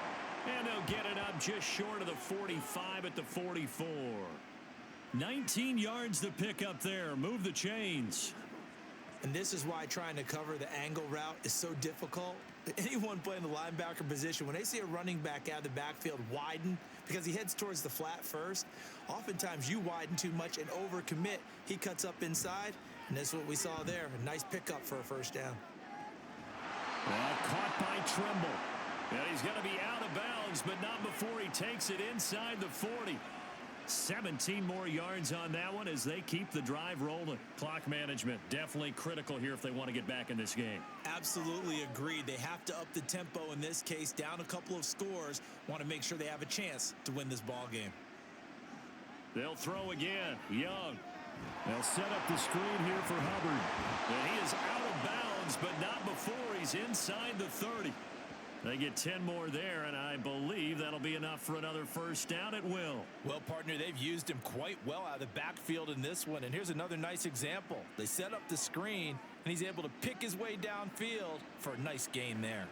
And they'll get it up just short of the 45 at the 44. 19 yards to pick up there. Move the chains. And this is why trying to cover the angle route is so difficult. Anyone playing the linebacker position, when they see a running back out of the backfield widen because he heads towards the flat first, oftentimes you widen too much and overcommit. He cuts up inside, and that's what we saw there. A nice pickup for a 1st down. Caught by Trimble. And he's going to be out of bounds, but not before he takes it inside the 40. 17 more yards on that one as they keep the drive rolling. Clock management definitely critical here if they want to get back in this game. Absolutely agreed. They have to up the tempo in this case, down a couple of scores. Want to make sure they have a chance to win this ball game. They'll throw again. Young. They'll set up the screen here for Hubbard. And he is out of bounds, but not before he's inside the 30. They get 10 more there, and I believe that'll be enough for another 1st down at will. Well, partner, they've used him quite well out of the backfield in this one. And here's another nice example. They set up the screen, and he's able to pick his way downfield for a nice gain there.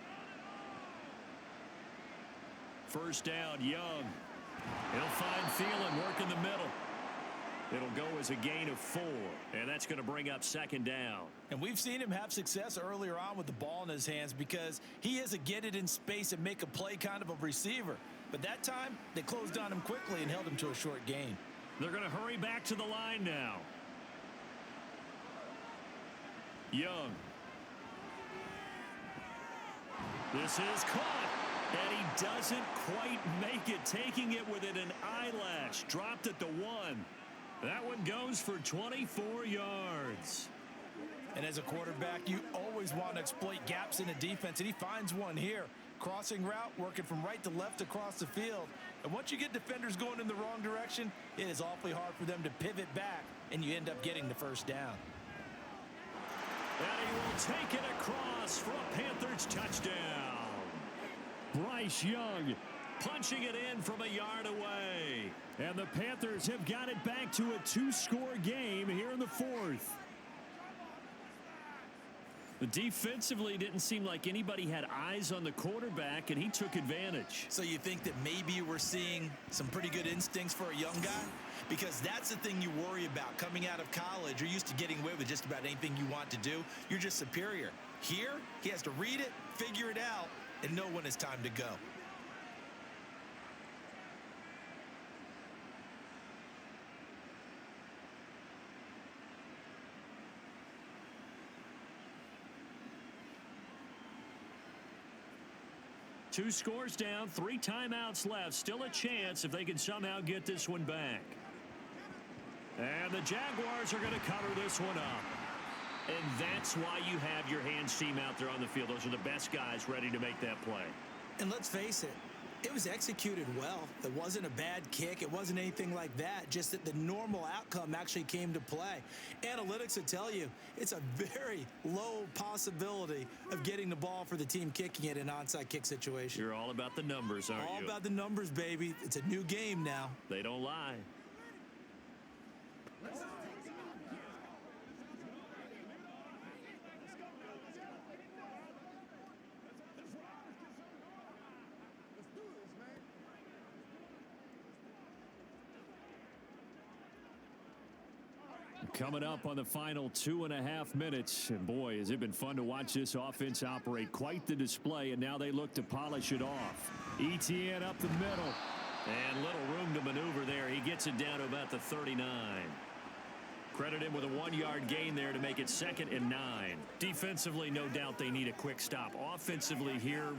1st down, Young. He'll find Thielen work in the middle. It'll go as a gain of 4, and that's going to bring up second down. And we've seen him have success earlier on with the ball in his hands because he is a get it in space and make a play kind of a receiver. But that time, they closed on him quickly and held him to a short gain. They're going to hurry back to the line now. Young. This is caught, and he doesn't quite make it, taking it within an eyelash. Dropped at the 1. That one goes for 24 yards. And as a quarterback, you always want to exploit gaps in the defense, and he finds one here. Crossing route, working from right to left across the field. And once you get defenders going in the wrong direction, it is awfully hard for them to pivot back, and you end up getting the first down. And he will take it across for a Panthers touchdown. Bryce Young punching it in from a yard away. And the Panthers have got it back to a 2-score game here in the 4th. Defensively, didn't seem like anybody had eyes on the quarterback, and he took advantage. So you think that maybe we're seeing some pretty good instincts for a young guy? Because that's the thing you worry about coming out of college. You're used to getting away with just about anything you want to do. You're just superior. Here, he has to read it, figure it out, and know when it's time to go. Two scores down, 3 timeouts left. Still a chance if they can somehow get this one back. And the Jaguars are going to cover this one up. And that's why you have your hands team out there on the field. Those are the best guys ready to make that play. And let's face it, it was executed well. It wasn't a bad kick. It wasn't anything like that. Just that the normal outcome actually came to play. Analytics will tell you it's a very low possibility of getting the ball for the team kicking it in an onside kick situation. You're all about the numbers, aren't you? All about the numbers, baby. It's a new game now. They don't lie. Coming up on the final 2.5 minutes. And boy, has it been fun to watch this offense operate. Quite the display, and now they look to polish it off. Etienne up the middle. And little room to maneuver there. He gets it down to about the 39. Credit him with a 1-yard gain there to make it 2nd and 9. Defensively, no doubt they need a quick stop. Offensively here,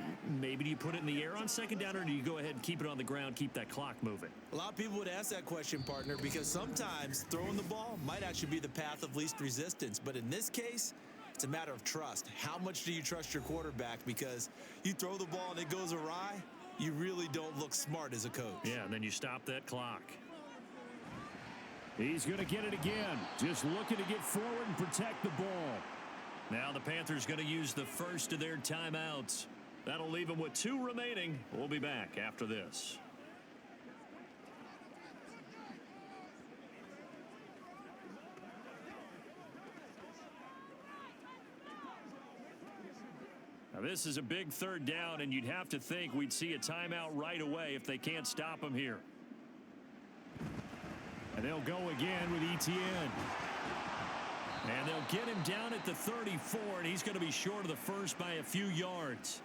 maybe do you put it in the air on 2nd down, or do you go ahead and keep it on the ground, keep that clock moving? A lot of people would ask that question, partner, because sometimes throwing the ball might actually be the path of least resistance. But in this case, it's a matter of trust. How much do you trust your quarterback? Because you throw the ball and it goes awry, you really don't look smart as a coach. Yeah, and then you stop that clock. He's going to get it again. Just looking to get forward and protect the ball. Now the Panthers going to use the first of their timeouts. That'll leave them with 2 remaining. We'll be back after this. Now this is a big 3rd down, and you'd have to think we'd see a timeout right away if they can't stop him here. And they'll go again with Etienne. And they'll get him down at the 34, and he's going to be short of the first by a few yards.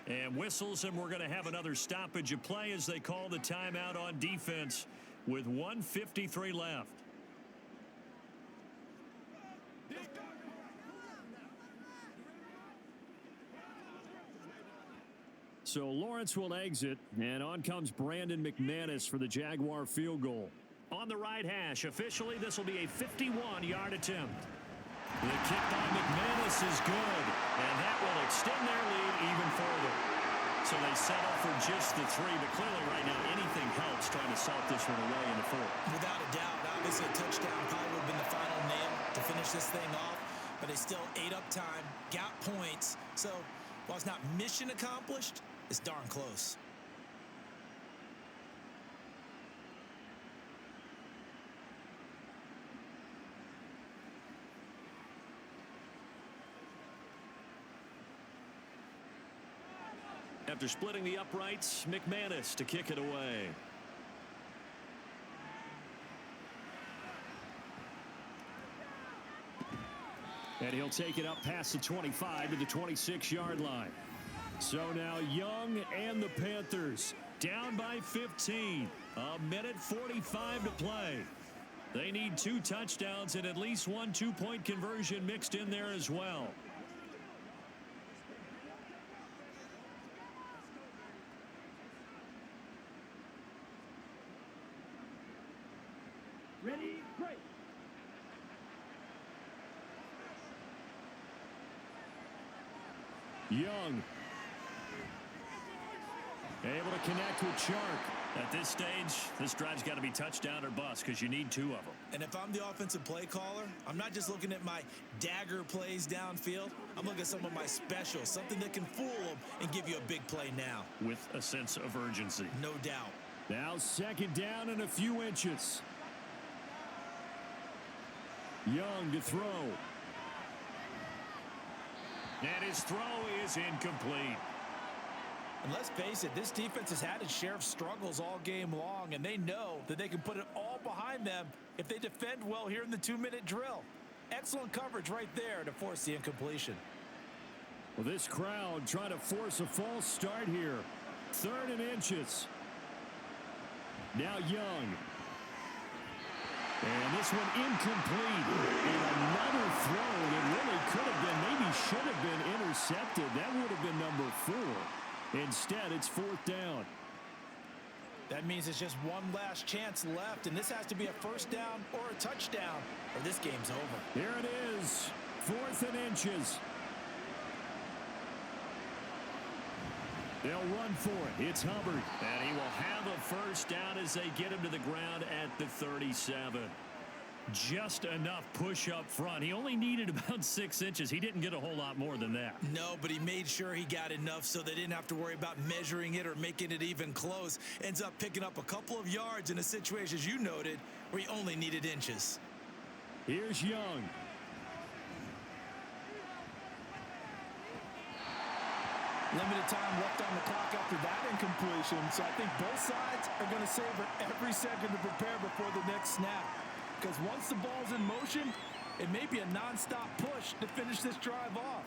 And whistles, and we're going to have another stoppage of play as they call the timeout on defense with 1:53 left. So Lawrence will exit, and on comes Brandon McManus for the Jaguar field goal. On the right hash, officially this will be a 51-yard attempt. The kick by McManus is good, and that will extend their lead even further. So they settle for just the 3, but clearly right now anything helps trying to salt this one away in the 4th. Without a doubt, obviously a touchdown probably would have been the final nail to finish this thing off, but they still ate up time, got points. So while it's not mission accomplished, it's darn close. After splitting the uprights, McManus to kick it away. And he'll take it up past the 25 to the 26-yard line. So now Young and the Panthers down by 15. A minute 45 to play. They need 2 touchdowns and at least 1 2-point conversion mixed in there as well. Ready, break. Young. Able to connect with Chark. At this stage, this drive's got to be touchdown or bust because you need 2 of them. And if I'm the offensive play caller, I'm not just looking at my dagger plays downfield. I'm looking at some of my specials, something that can fool them and give you a big play now. With a sense of urgency. No doubt. Now 2nd down and a few inches. Young to throw. And his throw is incomplete. And let's face it, this defense has had its share of struggles all game long, and they know that they can put it all behind them if they defend well here in the 2-minute drill. Excellent coverage right there to force the incompletion. Well, this crowd trying to force a false start here. 3rd and inches. Now Young. And this one incomplete. And another throw that really could have been, maybe should have been intercepted. That would have been number 4. Instead, it's 4th down. That means it's just one last chance left, and this has to be a 1st down or a touchdown, or this game's over. Here it is, 4th and inches. They'll run for it. It's Hubbard. And he will have a 1st down as they get him to the ground at the 37. Just enough push up front. He only needed about 6 inches. He didn't get a whole lot more than that. No, but he made sure he got enough so they didn't have to worry about measuring it or making it even close. Ends up picking up a couple of yards in a situation, as you noted, where he only needed inches. Here's Young. Limited time left on the clock after that incompletion, so I think both sides are going to savor every second to prepare before the next snap. Because once the ball's in motion, it may be a nonstop push to finish this drive off.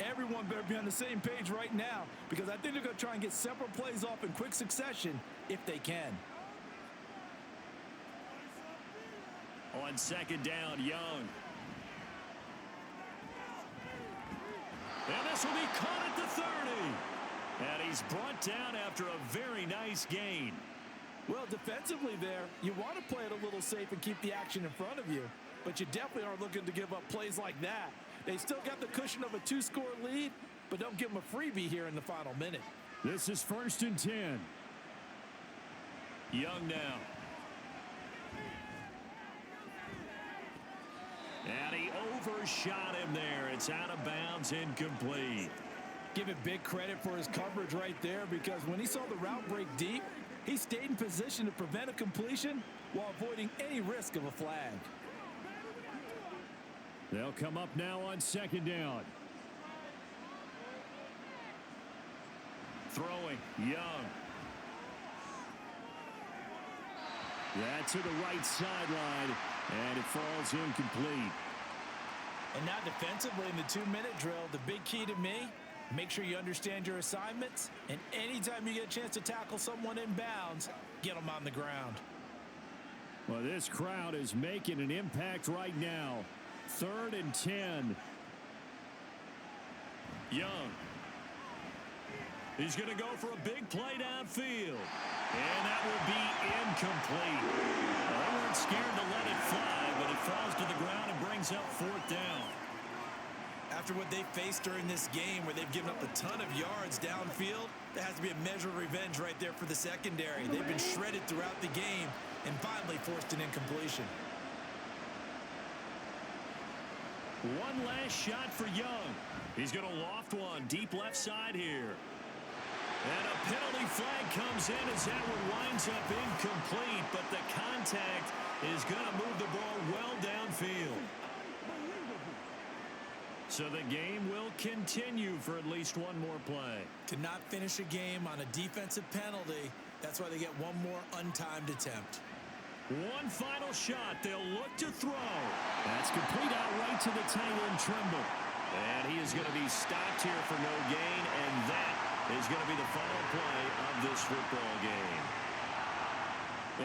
Everyone better be on the same page right now, because I think they're going to try and get several plays off in quick succession if they can. On 2nd down, Young. And this will be caught at the 30. And he's brought down after a very nice gain. Well, defensively there, you want to play it a little safe and keep the action in front of you, but you definitely aren't looking to give up plays like that. They still got the cushion of a 2-score lead, but don't give them a freebie here in the final minute. This is 1st and 10. Young now. And he overshot him there. It's out of bounds, incomplete. Give it big credit for his coverage right there, because when he saw the route break deep, he stayed in position to prevent a completion while avoiding any risk of a flag. They'll come up now on 2nd down. Throwing, Young. Yeah, to the right sideline, and it falls incomplete. And now defensively in the 2-minute drill, the big key to me, make sure you understand your assignments, and anytime you get a chance to tackle someone in bounds, get them on the ground. Well, this crowd is making an impact right now. 3rd and 10. Young. He's going to go for a big play downfield. And that will be incomplete. Well, they weren't scared to let it fly, but it falls to the ground and brings up 4th down. After what they faced during this game, where they've given up a ton of yards downfield, there has to be a measure of revenge right there for the secondary. They've been shredded throughout the game and finally forced an incompletion. One last shot for Young. He's going to loft one deep left side here. And a penalty flag comes in as that one winds up incomplete, but the contact is going to move the ball well downfield. So the game will continue for at least one more play. To not finish a game on a defensive penalty, that's why they get one more untimed attempt. One final shot. They'll look to throw. That's complete out right to the tight end, Trimble. And he is going to be stopped here for no gain, and that is going to be the final play of this football game.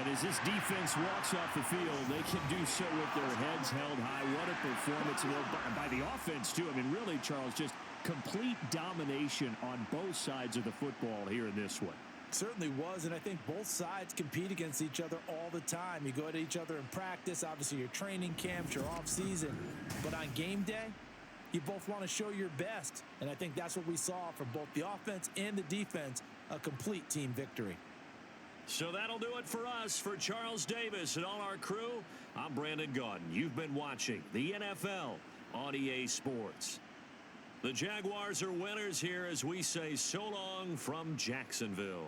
And as this defense walks off the field, they can do so with their heads held high. What a performance by the offense, too. I mean, really, Charles, just complete domination on both sides of the football here in this one. Certainly was, and I think both sides compete against each other all the time. You go at each other in practice, obviously your training camps, your off-season. But on game day, you both want to show your best. And I think that's what we saw from both the offense and the defense, a complete team victory. So that'll do it for us. For Charles Davis and all our crew, I'm Brandon Gaudin. You've been watching the NFL on EA Sports. The Jaguars are winners here as we say so long from Jacksonville.